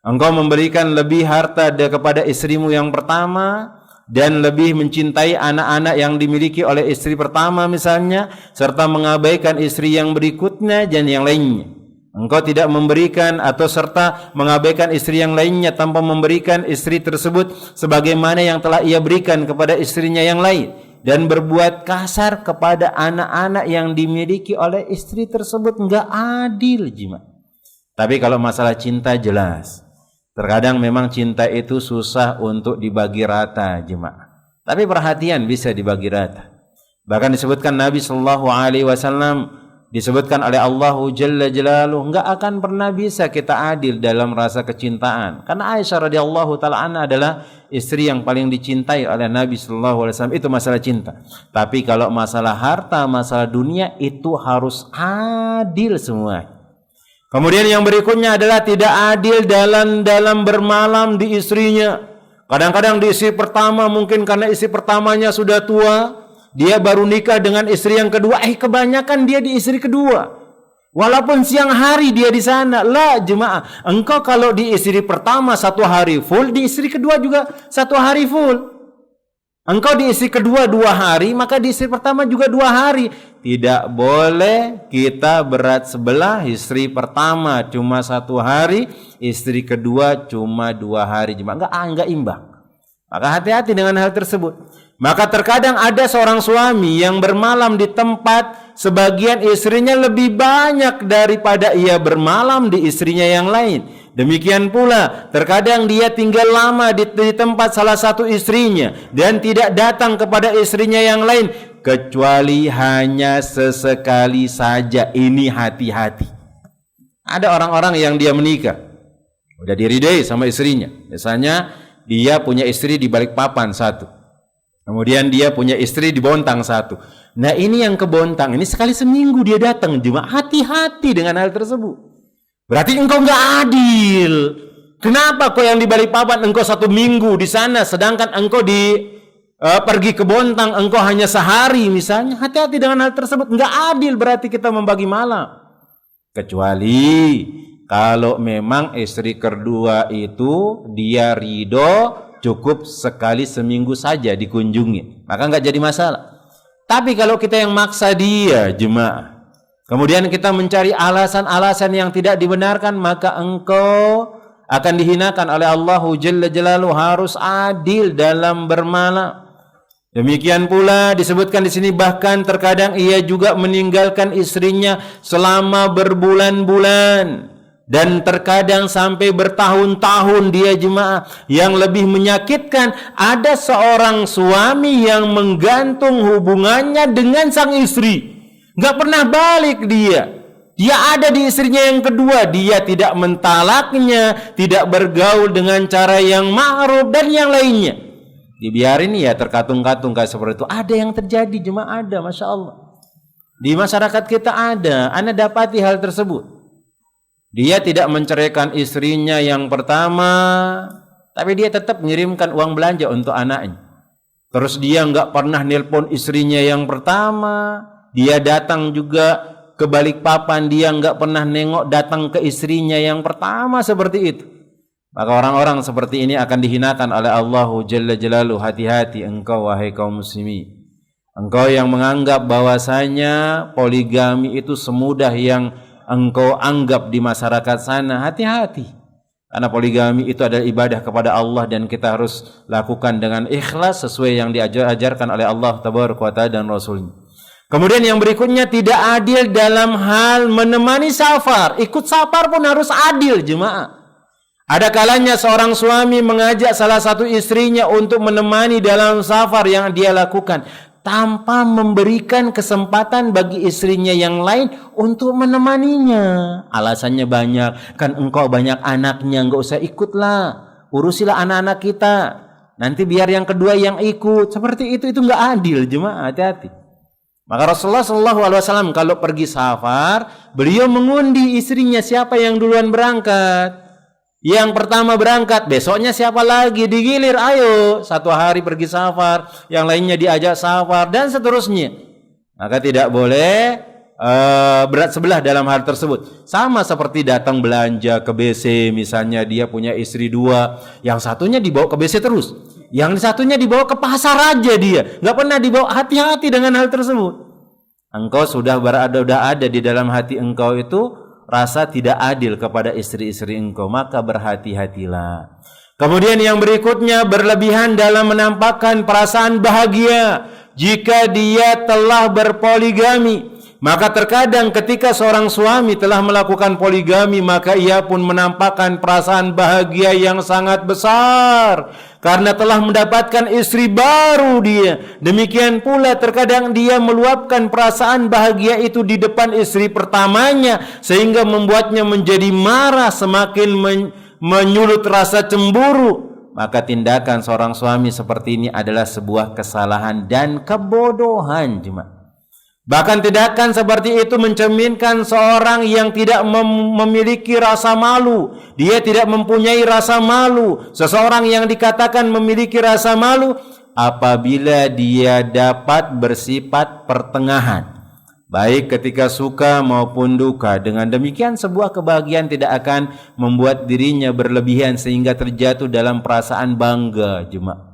Engkau memberikan lebih harta kepada istrimu yang pertama dan lebih mencintai anak-anak yang dimiliki oleh istri pertama misalnya, serta mengabaikan istri yang berikutnya dan yang lainnya. Engkau tidak memberikan atau serta mengabaikan istri yang lainnya tanpa memberikan istri tersebut sebagaimana yang telah ia berikan kepada istrinya yang lain. Dan berbuat kasar kepada anak-anak yang dimiliki oleh istri tersebut, enggak adil jemaah. Tapi kalau masalah cinta jelas. Terkadang memang cinta itu susah untuk dibagi rata jemaah. Tapi perhatian bisa dibagi rata. Bahkan disebutkan Nabi sallallahu alaihi wasallam, disebutkan oleh Allah Jalla Jalaluhu, enggak akan pernah bisa kita adil dalam rasa kecintaan. Karena Aisyah radhiyallahu taala anha adalah istri yang paling dicintai oleh Nabi sallallahu alaihi wasallam. Itu masalah cinta. Tapi kalau masalah harta, masalah dunia, itu harus adil semua. Kemudian yang berikutnya adalah tidak adil dalam bermalam di istrinya. Kadang-kadang di istri pertama, mungkin karena istri pertamanya sudah tua, dia baru nikah dengan istri yang kedua, kebanyakan dia di istri kedua. Walaupun siang hari dia di sana. Lah jemaah, engkau kalau di istri pertama 1 hari full, di istri kedua juga 1 hari full. Engkau di istri kedua 2 hari, maka di istri pertama juga 2 hari. Tidak boleh kita berat sebelah, istri pertama cuma 1 hari, istri kedua cuma 2 hari. Enggak imbang. Maka hati-hati dengan hal tersebut. Maka terkadang ada seorang suami yang bermalam di tempat sebagian istrinya lebih banyak daripada ia bermalam di istrinya yang lain. Demikian pula terkadang dia tinggal lama di tempat salah satu istrinya dan tidak datang kepada istrinya yang lain kecuali hanya sesekali saja. Ini hati-hati. Ada orang-orang yang dia menikah, udah diridai sama istrinya. Biasanya dia punya istri di Balikpapan 1. Kemudian dia punya istri di Bontang 1. Nah ini yang ke Bontang, ini sekali seminggu dia datang. Cuma hati-hati dengan hal tersebut. Berarti engkau enggak adil. Kenapa kau yang di Balikpapan engkau 1 minggu di sana, sedangkan engkau pergi ke Bontang engkau hanya sehari misalnya. Hati-hati dengan hal tersebut. Enggak adil berarti kita membagi malam. Kecuali kalau memang istri kedua itu dia ridho, cukup sekali seminggu saja dikunjungi, maka enggak jadi masalah. Tapi kalau kita yang maksa dia, jemaah, kemudian kita mencari alasan-alasan yang tidak dibenarkan, maka engkau akan dihinakan oleh Allah Jalla Jalaluhu. Harus adil dalam bermalam. Demikian pula disebutkan di sini, bahkan terkadang ia juga meninggalkan istrinya selama berbulan-bulan. Dan terkadang sampai bertahun-tahun dia, jemaah. Yang lebih menyakitkan, ada seorang suami yang menggantung hubungannya dengan sang istri. Gak pernah balik dia. Dia ada di istrinya yang kedua. Dia tidak mentalaknya, tidak bergaul dengan cara yang ma'ruf dan yang lainnya. Dibiarin ya terkatung-katung kayak seperti itu. Ada yang terjadi, jemaah, ada, Masya Allah. Di masyarakat kita ada. Anda dapati hal tersebut. Dia tidak menceraikan istrinya yang pertama, tapi dia tetap mengirimkan uang belanja untuk anaknya. Terus dia enggak pernah nelpon istrinya yang pertama. Dia datang juga ke Balikpapan, dia enggak pernah nengok datang ke istrinya yang pertama, seperti itu. Maka orang-orang seperti ini akan dihinakan oleh Allah Jalla Jalaluhu. Hati-hati engkau wahai kaum muslimin. Engkau yang menganggap bahwasanya poligami itu semudah yang engkau anggap di masyarakat sana, hati-hati. Karena poligami itu adalah ibadah kepada Allah dan kita harus lakukan dengan ikhlas sesuai yang diajarkan oleh Allah Tabaraka wa Ta'ala dan Rasulnya. Kemudian yang berikutnya, tidak adil dalam hal menemani safar. Ikut safar pun harus adil, jemaah. Ada kalanya seorang suami mengajak salah satu istrinya untuk menemani dalam safar yang dia lakukan, tanpa memberikan kesempatan bagi istrinya yang lain untuk menemaninya. Alasannya banyak, kan engkau banyak anaknya, enggak usah ikutlah, urusilah anak-anak kita, nanti biar yang kedua yang ikut. Seperti itu enggak adil, jemaah, hati-hati. Maka Rasulullah SAW kalau pergi safar, beliau mengundi istrinya siapa yang duluan berangkat. Yang pertama berangkat, besoknya siapa lagi, digilir, ayo 1 hari pergi safar, yang lainnya diajak safar, dan seterusnya. Maka tidak boleh berat sebelah dalam hal tersebut. Sama seperti datang belanja ke BC, misalnya dia punya istri 2, yang satunya dibawa ke BC terus, yang satunya dibawa ke pasar aja, dia nggak pernah dibawa. Hati-hati dengan hal tersebut. Engkau sudah ada di dalam hati engkau itu rasa tidak adil kepada istri-istri engkau, maka berhati-hatilah. Kemudian yang berikutnya, berlebihan dalam menampakkan perasaan bahagia jika dia telah berpoligami. Maka terkadang ketika seorang suami telah melakukan poligami, maka ia pun menampakkan perasaan bahagia yang sangat besar karena telah mendapatkan istri baru dia. Demikian pula terkadang dia meluapkan perasaan bahagia itu di depan istri pertamanya sehingga membuatnya menjadi marah, semakin menyulut rasa cemburu. Maka tindakan seorang suami seperti ini adalah sebuah kesalahan dan kebodohan, jemaah. Bahkan tindakan seperti itu mencerminkan seorang yang tidak memiliki rasa malu. Dia tidak mempunyai rasa malu. Seseorang yang dikatakan memiliki rasa malu apabila dia dapat bersifat pertengahan, baik ketika suka maupun duka. Dengan demikian sebuah kebahagiaan tidak akan membuat dirinya berlebihan sehingga terjatuh dalam perasaan bangga, jemaah.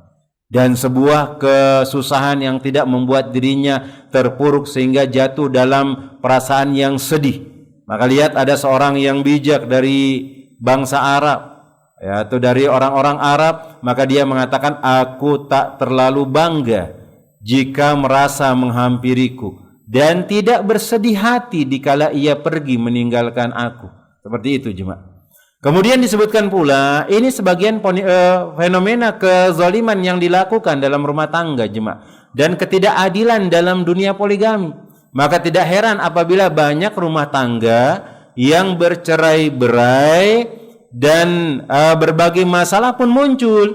Dan sebuah kesusahan yang tidak membuat dirinya terpuruk sehingga jatuh dalam perasaan yang sedih. Maka lihat, ada seorang yang bijak dari bangsa Arab, ya, atau dari orang-orang Arab, maka dia mengatakan, aku tak terlalu bangga jika merasa menghampiriku dan tidak bersedih hati dikala ia pergi meninggalkan aku. Seperti itu, jemaah. Kemudian disebutkan pula, ini sebagian fenomena kezaliman yang dilakukan dalam rumah tangga, jemaah, dan ketidakadilan dalam dunia poligami. Maka tidak heran apabila banyak rumah tangga yang bercerai-berai dan berbagai masalah pun muncul.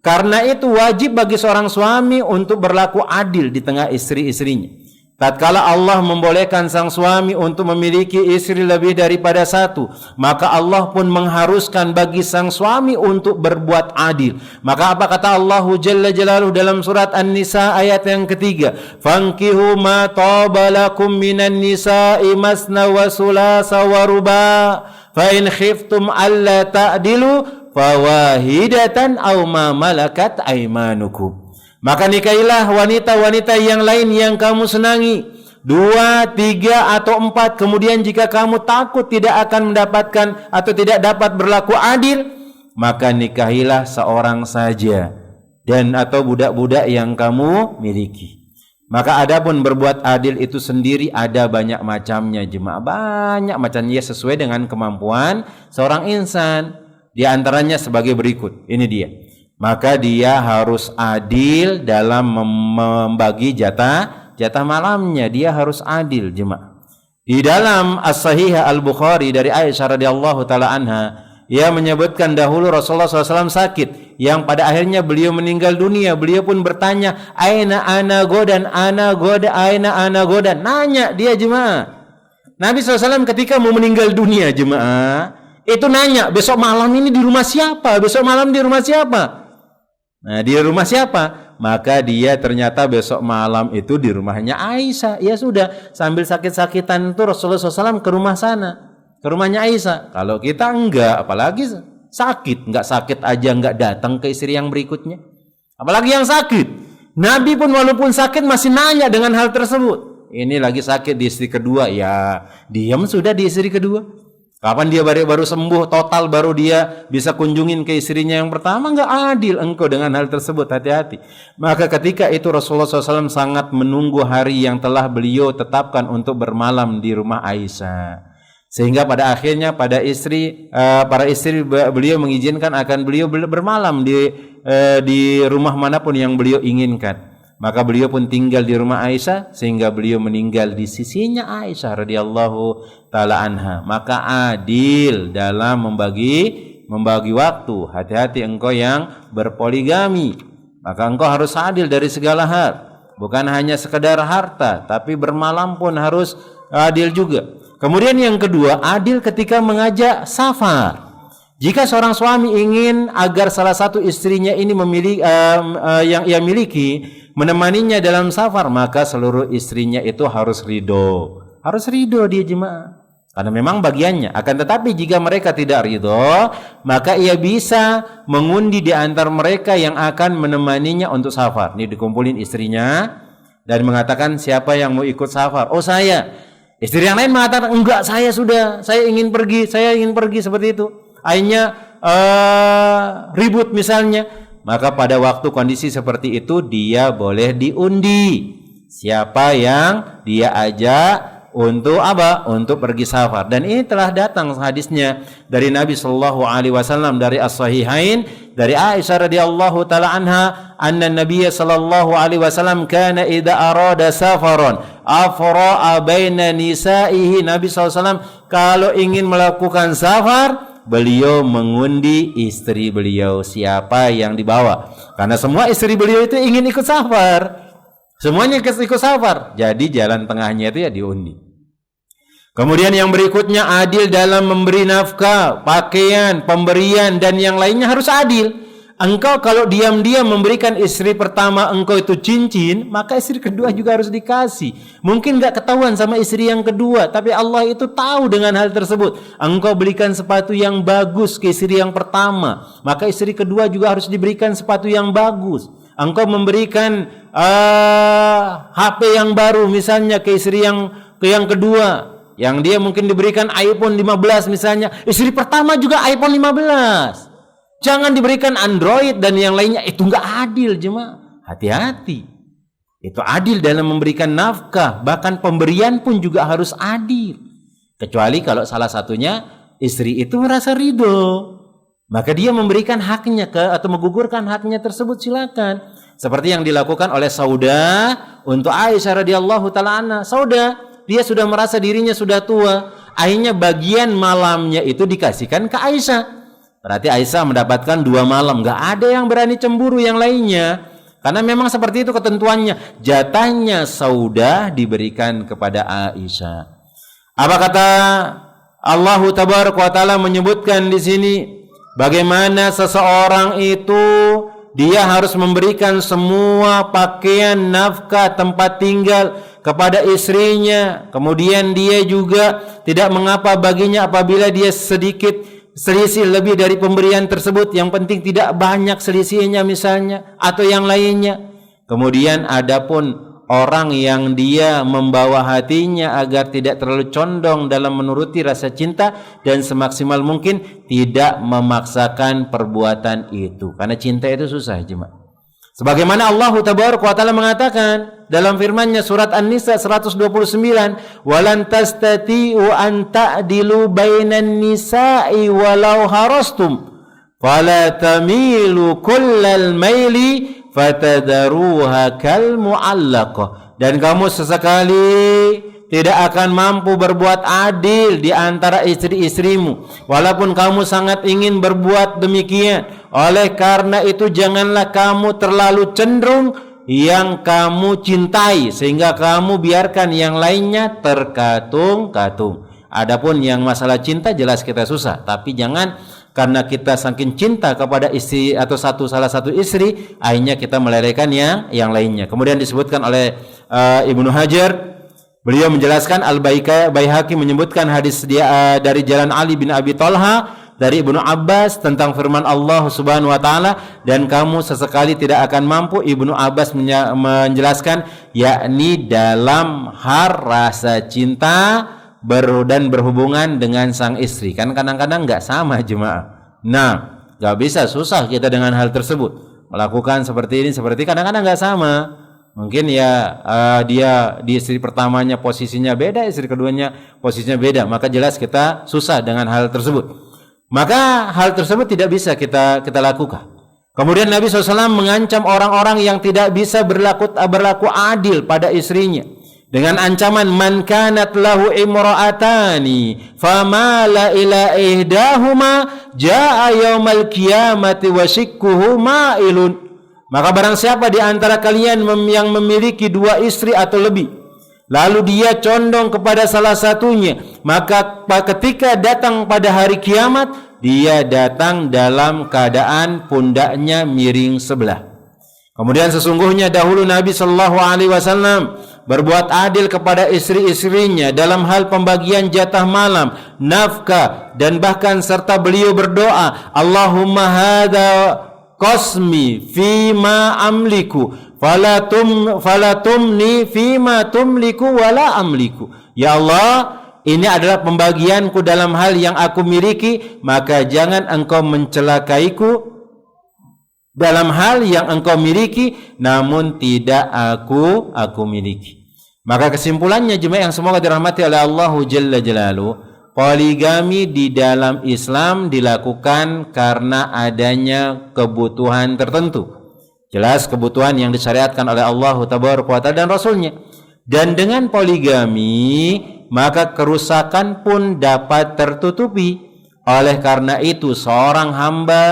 Karena itu wajib bagi seorang suami untuk berlaku adil di tengah istri-istrinya. Tatkala Allah membolehkan sang suami untuk memiliki istri lebih daripada satu, maka Allah pun mengharuskan bagi sang suami untuk berbuat adil. Maka apa kata Allah Jalla Jalaluhu dalam surat An-Nisa ayat yang ketiga? Fankihu ma taba lakum minan nisa'i masna wa sulasa wa ruba fa in khiftum alla ta'dilu fawahidatan aw ma malakat aymanukum. Maka nikahilah wanita-wanita yang lain yang kamu senangi, 2, 3 atau 4. Kemudian jika kamu takut tidak akan mendapatkan atau tidak dapat berlaku adil, maka nikahilah seorang saja dan atau budak-budak yang kamu miliki. Maka adapun berbuat adil itu sendiri ada banyak macamnya, jemaah, banyak macamnya sesuai dengan kemampuan seorang insan. Di antaranya sebagai berikut. Ini dia. Maka dia harus adil dalam membagi jatah malamnya. Dia harus adil, jemaah. Di dalam As-Sahihah Al-Bukhari dari Aisyah radhiyallahu taala anha, ia menyebutkan dahulu Rasulullah SAW sakit, yang pada akhirnya beliau meninggal dunia. Beliau pun bertanya, aina ana godan, aina ana godan. Nanya dia, jemaah. Nabi SAW ketika mau meninggal dunia, jemaah, itu nanya, besok malam ini di rumah siapa? Besok malam di rumah siapa? Nah, di rumah siapa? Maka dia ternyata besok malam itu di rumahnya Aisyah. Ya sudah, sambil sakit-sakitan itu Rasulullah SAW ke rumah sana, ke rumahnya Aisyah. Kalau kita enggak, apalagi sakit, enggak sakit aja enggak datang ke istri yang berikutnya, apalagi yang sakit. Nabi pun walaupun sakit masih nanya dengan hal tersebut. Ini lagi sakit di istri kedua, ya diam sudah di istri kedua. Kapan dia baru sembuh total baru dia bisa kunjungin ke istrinya yang pertama? Enggak adil engkau dengan hal tersebut, hati-hati. Maka ketika itu Rasulullah SAW sangat menunggu hari yang telah beliau tetapkan untuk bermalam di rumah Aisyah. Sehingga pada akhirnya para istri beliau mengizinkan akan beliau bermalam di rumah manapun yang beliau inginkan. Maka beliau pun tinggal di rumah Aisyah sehingga beliau meninggal di sisinya Aisyah radhiyallahu taala anha. Maka adil dalam membagi waktu. Hati-hati engkau yang berpoligami. Maka engkau harus adil dari segala hal. Bukan hanya sekedar harta, tapi bermalam pun harus adil juga. Kemudian yang kedua, adil ketika mengajak safar. Jika seorang suami ingin agar salah satu istrinya ini yang ia miliki menemaninya dalam safar, maka seluruh istrinya itu harus ridho. Harus ridho dia, jemaah. Karena memang bagiannya. Akan tetapi jika mereka tidak ridho, maka ia bisa mengundi di antar mereka yang akan menemaninya untuk safar. Ini dikumpulin istrinya dan mengatakan siapa yang mau ikut safar? Oh, saya. Istri yang lain mengatakan enggak, saya ingin pergi seperti itu. Akhirnya ribut misalnya. Maka pada waktu kondisi seperti itu dia boleh diundi siapa yang dia ajak untuk apa? Untuk pergi safar. Dan ini telah datang hadisnya dari Nabi sallallahu alaihi wasallam dari as-sahihain dari Aisyah radhiyallahu taala anha, anna Nabiy sallallahu alaihi wasallam kana idza arada safaran afra'a baina nisaihi. Nabi sallallahu alaihi wasallam kalau ingin melakukan safar, beliau mengundi istri beliau siapa yang dibawa. Karena semua istri beliau itu ingin ikut safar. Semuanya ikut safar. Jadi jalan tengahnya itu ya diundi. Kemudian yang berikutnya adil dalam memberi nafkah, pakaian, pemberian dan yang lainnya harus adil. Engkau kalau diam-diam memberikan istri pertama engkau itu cincin, maka istri kedua juga harus dikasih. Mungkin gak ketahuan sama istri yang kedua, tapi Allah itu tahu dengan hal tersebut. Engkau belikan sepatu yang bagus ke istri yang pertama, maka istri kedua juga harus diberikan sepatu yang bagus. Engkau memberikan HP yang baru misalnya ke istri yang kedua, yang dia mungkin diberikan iPhone 15 misalnya, istri pertama juga iPhone 15. Jangan diberikan Android dan yang lainnya, itu enggak adil jemaah. Hati-hati. Itu adil dalam memberikan nafkah, bahkan pemberian pun juga harus adil. Kecuali kalau salah satunya istri itu merasa ridho, maka dia memberikan haknya atau menggugurkan haknya tersebut, silakan. Seperti yang dilakukan oleh Sauda untuk Aisyah radhiyallahu taala anha. Sauda, dia sudah merasa dirinya sudah tua, akhirnya bagian malamnya itu dikasihkan ke Aisyah. Berarti Aisyah mendapatkan 2 malam, gak ada yang berani cemburu yang lainnya. Karena memang seperti itu ketentuannya. Jatahnya Sauda diberikan kepada Aisyah. Apa kata Allah Tabaraka wa Ta'ala menyebutkan di sini, bagaimana seseorang itu dia harus memberikan semua pakaian, nafkah, tempat tinggal kepada istrinya. Kemudian dia juga tidak mengapa baginya apabila dia sedikit selisih lebih dari pemberian tersebut, yang penting tidak banyak selisihnya misalnya atau yang lainnya. Kemudian adapun orang yang dia membawa hatinya agar tidak terlalu condong dalam menuruti rasa cinta dan semaksimal mungkin tidak memaksakan perbuatan itu, karena cinta itu susah jemaah. Sebagaimana Allah Tabaraka wa Ta'ala mengatakan dalam firman-Nya surat An-Nisa 129, "Walan tastati'u an ta'dilu bainan nisa'i walau harastum fala tamilu kullal maili fatadaruha kal mu'allaqah." Dan kamu sesekali tidak akan mampu berbuat adil di antara istri-istrimu walaupun kamu sangat ingin berbuat demikian. Oleh karena itu janganlah kamu terlalu cenderung yang kamu cintai sehingga kamu biarkan yang lainnya terkatung-katung. Adapun yang masalah cinta jelas kita susah, tapi jangan karena kita saking cinta kepada istri atau salah satu istri akhirnya kita melelehkan yang lainnya. Kemudian disebutkan oleh Ibnu Hajar, beliau menjelaskan, Al-Baihaqi menyebutkan hadis dari jalan Ali bin Abi Thalha dari Ibnu Abbas tentang firman Allah Subhanahu wa Ta'ala, dan kamu sesekali tidak akan mampu. Ibnu Abbas menjelaskan yakni dalam hal rasa cinta dan berhubungan dengan sang istri. Kan kadang-kadang enggak sama jemaah. Nah, enggak bisa, susah kita dengan hal tersebut. Melakukan seperti ini kadang-kadang enggak sama. Mungkin ya dia di istri pertamanya posisinya beda, istri keduanya posisinya beda, maka jelas kita susah dengan hal tersebut. Maka hal tersebut tidak bisa kita lakukan. Kemudian Nabi SAW mengancam orang-orang yang tidak bisa berlaku adil pada istrinya dengan ancaman, man kanat lahu imra'atani famala ila ihdahuma jaa yaumal qiyamati wa shikkuhu ma'ilun. Maka barang siapa di antara kalian yang memiliki 2 istri atau lebih, lalu dia condong kepada salah satunya, maka ketika datang pada hari kiamat, dia datang dalam keadaan pundaknya miring sebelah. Kemudian sesungguhnya dahulu Nabi Shallallahu Alaihi Wasallam berbuat adil kepada istri-istrinya dalam hal pembagian jatah malam, nafkah, dan bahkan serta beliau berdoa, Allahumma hadza qasmi fima amliku falatumni fima tumliku wala amliku. Ya Allah, ini adalah pembagianku dalam hal yang aku miliki, maka jangan engkau mencelakaiku dalam hal yang engkau miliki namun tidak aku miliki. Maka kesimpulannya jemaah yang semoga dirahmati oleh Allah Jalla Jalaluhu, poligami di dalam Islam dilakukan karena adanya kebutuhan tertentu. Jelas kebutuhan yang disyariatkan oleh Allah Tabaraka wa Ta'ala dan Rasulnya. Dan dengan poligami maka kerusakan pun dapat tertutupi. Oleh karena itu seorang hamba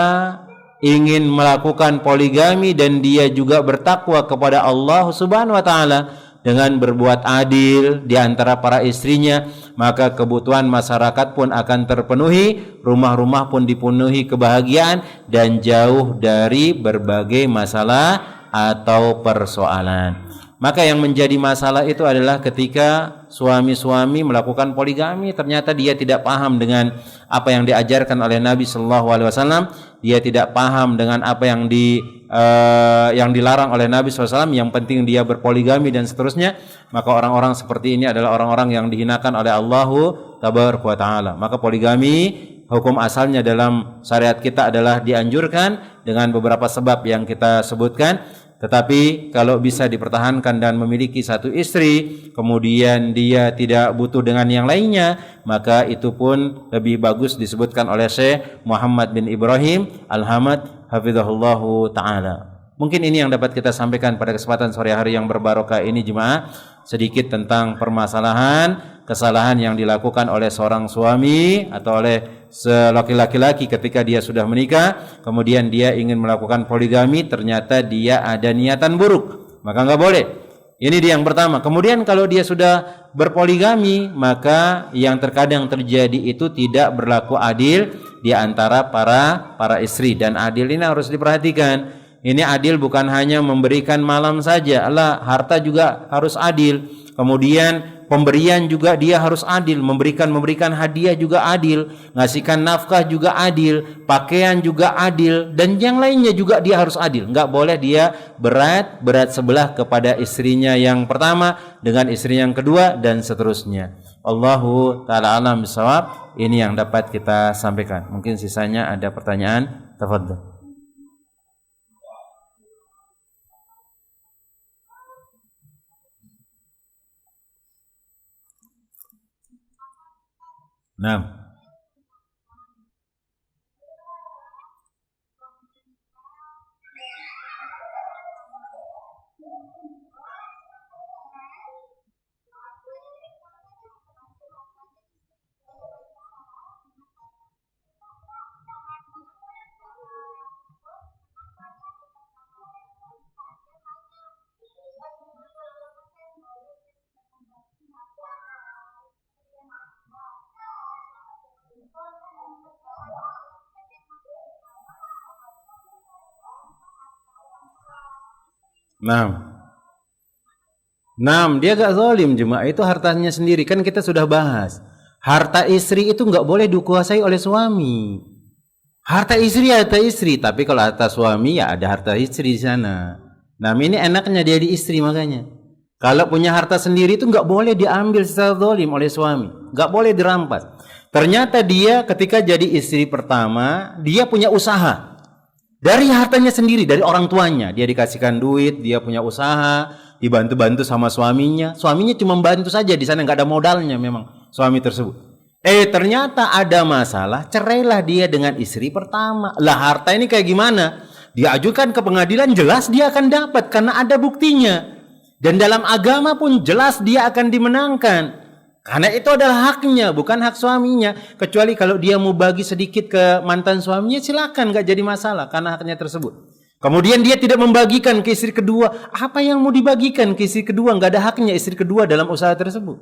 ingin melakukan poligami dan dia juga bertakwa kepada Allah Subhanahu wa Ta'ala dengan berbuat adil di antara para istrinya, maka kebutuhan masyarakat pun akan terpenuhi, rumah-rumah pun dipenuhi kebahagiaan dan jauh dari berbagai masalah atau persoalan. Maka yang menjadi masalah itu adalah ketika suami-suami melakukan poligami, ternyata dia tidak paham dengan apa yang diajarkan oleh Nabi Shallallahu Alaihi Wasallam, dia tidak paham dengan apa yang dilarang oleh Nabi SAW, yang penting dia berpoligami dan seterusnya. Maka orang-orang seperti ini adalah orang-orang yang dihinakan oleh Allah Tabaraka wa Ta'ala. Maka poligami hukum asalnya dalam syariat kita adalah dianjurkan dengan beberapa sebab yang kita sebutkan. Tetapi kalau bisa dipertahankan dan memiliki satu istri, kemudian dia tidak butuh dengan yang lainnya, maka itu pun lebih bagus disebutkan oleh Syekh Muhammad bin Ibrahim Al-Hamad hafizahullahu ta'ala. Mungkin ini yang dapat kita sampaikan pada kesempatan sore hari yang berbarokah ini jemaah, sedikit tentang permasalahan kesalahan yang dilakukan oleh seorang suami atau oleh laki-laki ketika dia sudah menikah, kemudian dia ingin melakukan poligami, ternyata dia ada niatan buruk, maka nggak boleh. Ini dia yang pertama. Kemudian kalau dia sudah berpoligami, maka yang terkadang terjadi itu tidak berlaku adil di antara para istri, dan adil ini harus diperhatikan. Ini adil bukan hanya memberikan malam saja, harta juga harus adil. Kemudian pemberian juga dia harus adil, memberikan hadiah juga adil, ngasihkan nafkah juga adil, pakaian juga adil, dan yang lainnya juga dia harus adil. Enggak boleh dia berat sebelah kepada istrinya yang pertama dengan istri yang kedua dan seterusnya. Allahu ta'ala alam bisawab. Ini yang dapat kita sampaikan. Mungkin sisanya ada pertanyaan, tafadhol. Nah, dia gak zalim jemaah, itu hartanya sendiri. Kan kita sudah bahas, harta istri itu gak boleh dikuasai oleh suami. Harta istri, tapi kalau harta suami ya ada harta istri di sana. Nah, ini enaknya dia di istri, makanya kalau punya harta sendiri itu gak boleh diambil secara zalim oleh suami, gak boleh dirampas. Ternyata dia ketika jadi istri pertama, dia punya usaha dari hartanya sendiri, dari orang tuanya. Dia dikasihkan duit, dia punya usaha, dibantu-bantu sama suaminya. Suaminya cuma bantu saja di sana, nggak ada modalnya memang suami tersebut. Ternyata ada masalah, cerailah dia dengan istri pertama. Lah harta ini kayak gimana? Dia ajukan ke pengadilan, jelas dia akan dapat karena ada buktinya. Dan dalam agama pun jelas dia akan dimenangkan. Karena itu adalah haknya, bukan hak suaminya. Kecuali kalau dia mau bagi sedikit ke mantan suaminya, silakan, gak jadi masalah karena haknya tersebut. Kemudian dia tidak membagikan ke istri kedua. Apa yang mau dibagikan ke istri kedua? Gak ada haknya istri kedua dalam usaha tersebut.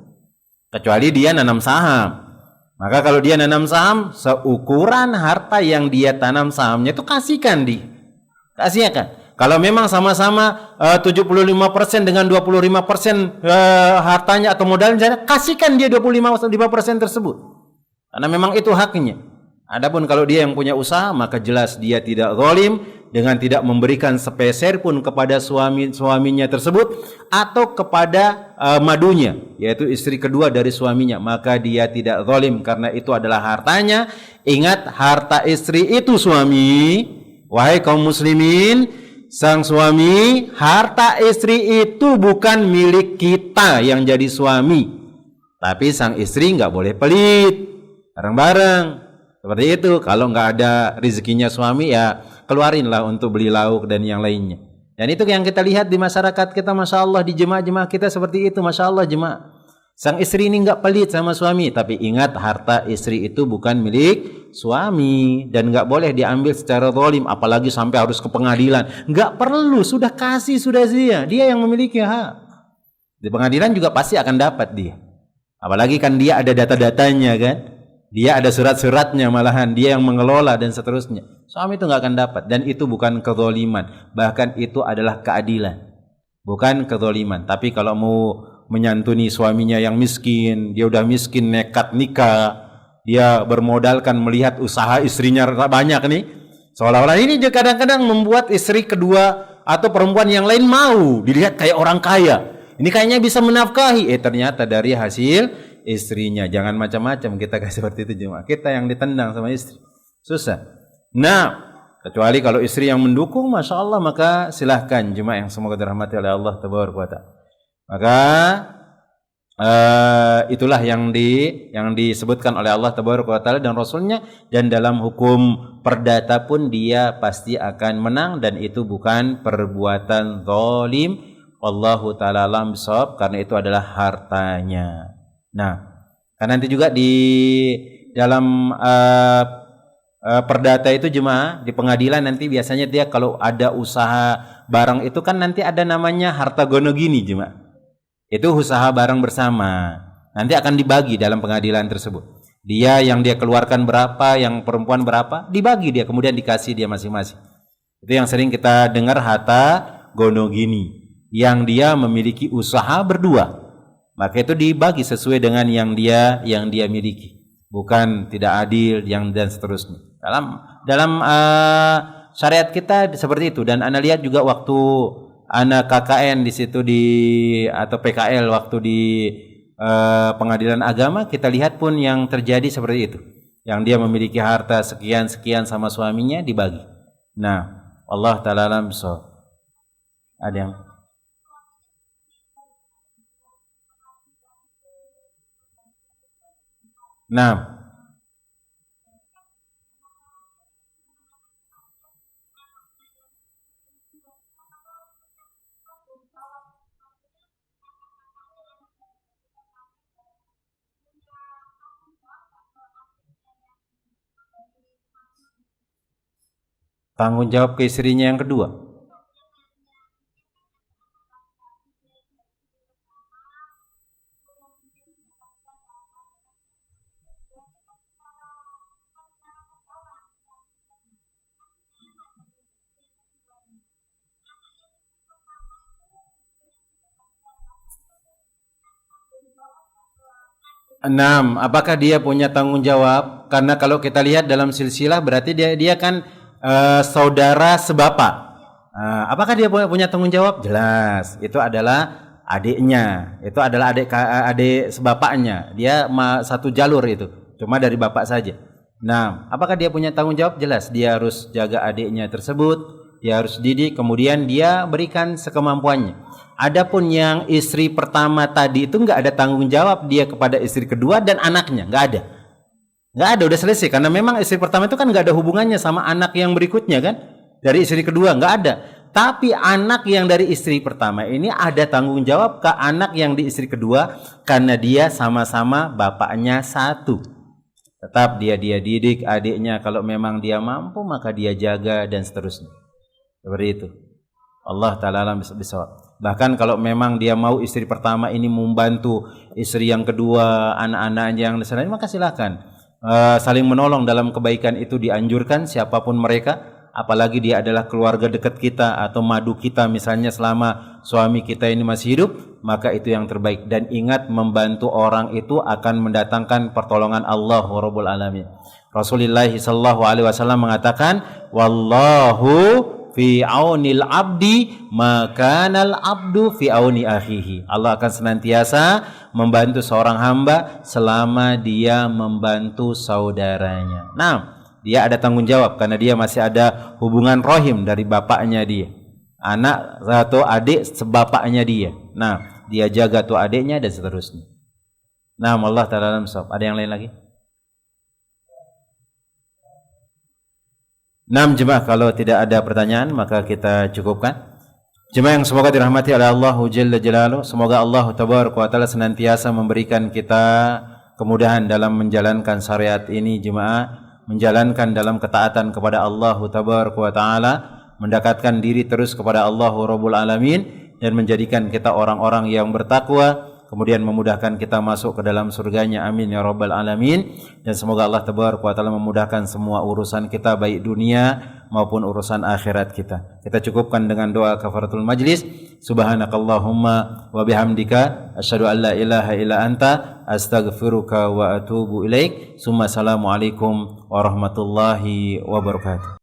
Kecuali dia nanam saham. Maka kalau dia nanam saham, seukuran harta yang dia tanam sahamnya itu kasihkan. Kalau memang sama-sama 75% dengan 25% hartanya atau modalnya, kasihkan dia 25% tersebut. Karena memang itu haknya. Adapun kalau dia yang punya usaha, maka jelas dia tidak zalim dengan tidak memberikan sepeser pun kepada suaminya tersebut atau kepada madunya, yaitu istri kedua dari suaminya, maka dia tidak zalim karena itu adalah hartanya. Ingat, harta istri itu suami, wahai kaum muslimin, sang suami, harta istri itu bukan milik kita yang jadi suami, tapi sang istri nggak boleh pelit, bareng-bareng. Seperti itu. Kalau nggak ada rezekinya suami, ya keluarinlah untuk beli lauk dan yang lainnya. Dan itu yang kita lihat di masyarakat kita, masya Allah, di jemaah-jemaah kita seperti itu, masya Allah jemaah. Sang istri ini nggak pelit sama suami, tapi ingat harta istri itu bukan milik suami dan nggak boleh diambil secara zalim, apalagi sampai harus ke pengadilan. Nggak perlu, sudah kasih, sudah dia yang memiliki hak. Di pengadilan juga pasti akan dapat dia. Apalagi kan dia ada data-datanya kan, dia ada surat-suratnya, malahan dia yang mengelola dan seterusnya. Suami itu nggak akan dapat, dan itu bukan kezaliman, bahkan itu adalah keadilan, bukan kezaliman. Tapi kalau mau menyantuni suaminya yang miskin, dia udah miskin nekat nikah, dia bermodalkan melihat usaha istrinya banyak nih, seolah-olah ini juga kadang-kadang membuat istri kedua atau perempuan yang lain mau dilihat kayak orang kaya, ini kayaknya bisa menafkahi, ternyata dari hasil istrinya. Jangan macam-macam kita kasih seperti itu jemaah, kita yang ditendang sama istri susah. Nah, kecuali kalau istri yang mendukung, masya Allah, maka silahkan jemaah yang semoga dirahmati oleh Allah tabaraka wa ta'ala. Maka itulah yang disebutkan oleh Allah tabaraka wa ta'ala dan Rasulnya, dan dalam hukum perdata pun dia pasti akan menang, dan itu bukan perbuatan zalim. Wallahu ta'ala alam bisawab, karena itu adalah hartanya. Nah, karena nanti juga di dalam perdata itu jemaah, di pengadilan nanti biasanya dia kalau ada usaha barang itu kan nanti ada namanya harta gono gini jemaah. Itu usaha bareng bersama, nanti akan dibagi dalam pengadilan tersebut. Dia yang dia keluarkan berapa, yang perempuan berapa, dibagi dia, kemudian dikasih dia masing-masing. Itu yang sering kita dengar harta gono gini, yang dia memiliki usaha berdua, maka itu dibagi sesuai dengan yang dia miliki, bukan tidak adil yang dan seterusnya. Dalam syariat kita seperti itu. Dan Anda lihat juga waktu anak KKN di situ atau PKL waktu di pengadilan agama, kita lihat pun yang terjadi seperti itu. Yang dia memiliki harta sekian-sekian sama suaminya dibagi. Nah, Allah ta'ala alam bisawab. Ada yang tanggung jawab ke istrinya yang kedua. Enam, apakah dia punya tanggung jawab? Karena kalau kita lihat dalam silsilah berarti dia kan saudara sebapak. Apakah dia punya tanggung jawab? Jelas, itu adalah adiknya, itu adalah adik sebapaknya. Dia satu jalur itu, cuma dari bapak saja. Nah, apakah dia punya tanggung jawab? Jelas, dia harus jaga adiknya tersebut, dia harus didik, kemudian dia berikan sekemampuannya. Adapun yang istri pertama tadi itu nggak ada tanggung jawab dia kepada istri kedua dan anaknya, nggak ada, udah selesai. Karena memang istri pertama itu kan nggak ada hubungannya sama anak yang berikutnya kan, dari istri kedua nggak ada. Tapi anak yang dari istri pertama ini ada tanggung jawab ke anak yang di istri kedua, karena dia sama-sama bapaknya satu. Tetap dia didik adiknya, kalau memang dia mampu maka dia jaga dan seterusnya. Seperti itu. Allah ta'ala alam bisawab. Bahkan kalau memang dia mau istri pertama ini membantu istri yang kedua, anak-anaknya yang lain, maka silakan. Saling menolong dalam kebaikan itu dianjurkan, siapapun mereka, apalagi dia adalah keluarga dekat kita atau madu kita misalnya selama suami kita ini masih hidup, maka itu yang terbaik. Dan ingat, membantu orang itu akan mendatangkan pertolongan Allah Rabbul Alamin. Rasulullah sallallahu alaihi wasallam mengatakan, wallahu fi aunil abdi makanal abdu fi auni akhihi. Allah akan senantiasa membantu seorang hamba selama dia membantu saudaranya. Nah, dia ada tanggung jawab karena dia masih ada hubungan rahim dari bapaknya dia. anak atau adik sebapaknya dia. Nah, dia jaga tuh adiknya dan seterusnya. Nah, Allah Ta'ala alam shawab. Ada yang lain lagi? Nah, jemaah, kalau tidak ada pertanyaan maka kita cukupkan. Jemaah yang semoga dirahmati oleh Allah Jalla Jalaluhu, semoga Allah Tabaraka wa Ta'ala senantiasa memberikan kita kemudahan dalam menjalankan syariat ini jemaah, menjalankan dalam ketaatan kepada Allah Tabaraka wa Ta'ala, mendekatkan diri terus kepada Allah Rabbul Alamin dan menjadikan kita orang-orang yang bertakwa, kemudian memudahkan kita masuk ke dalam surganya, amin ya rabbal alamin. Dan semoga Allah Tabaraka wa Ta'ala memudahkan semua urusan kita baik dunia maupun urusan akhirat kita. Kita cukupkan dengan doa kafaratul majlis. Subhanakallahumma wa bihamdika asyhadu an la ilaha illa anta astaghfiruka wa atubu ilaik. Summa assalamu alaikum warahmatullahi wabarakatuh.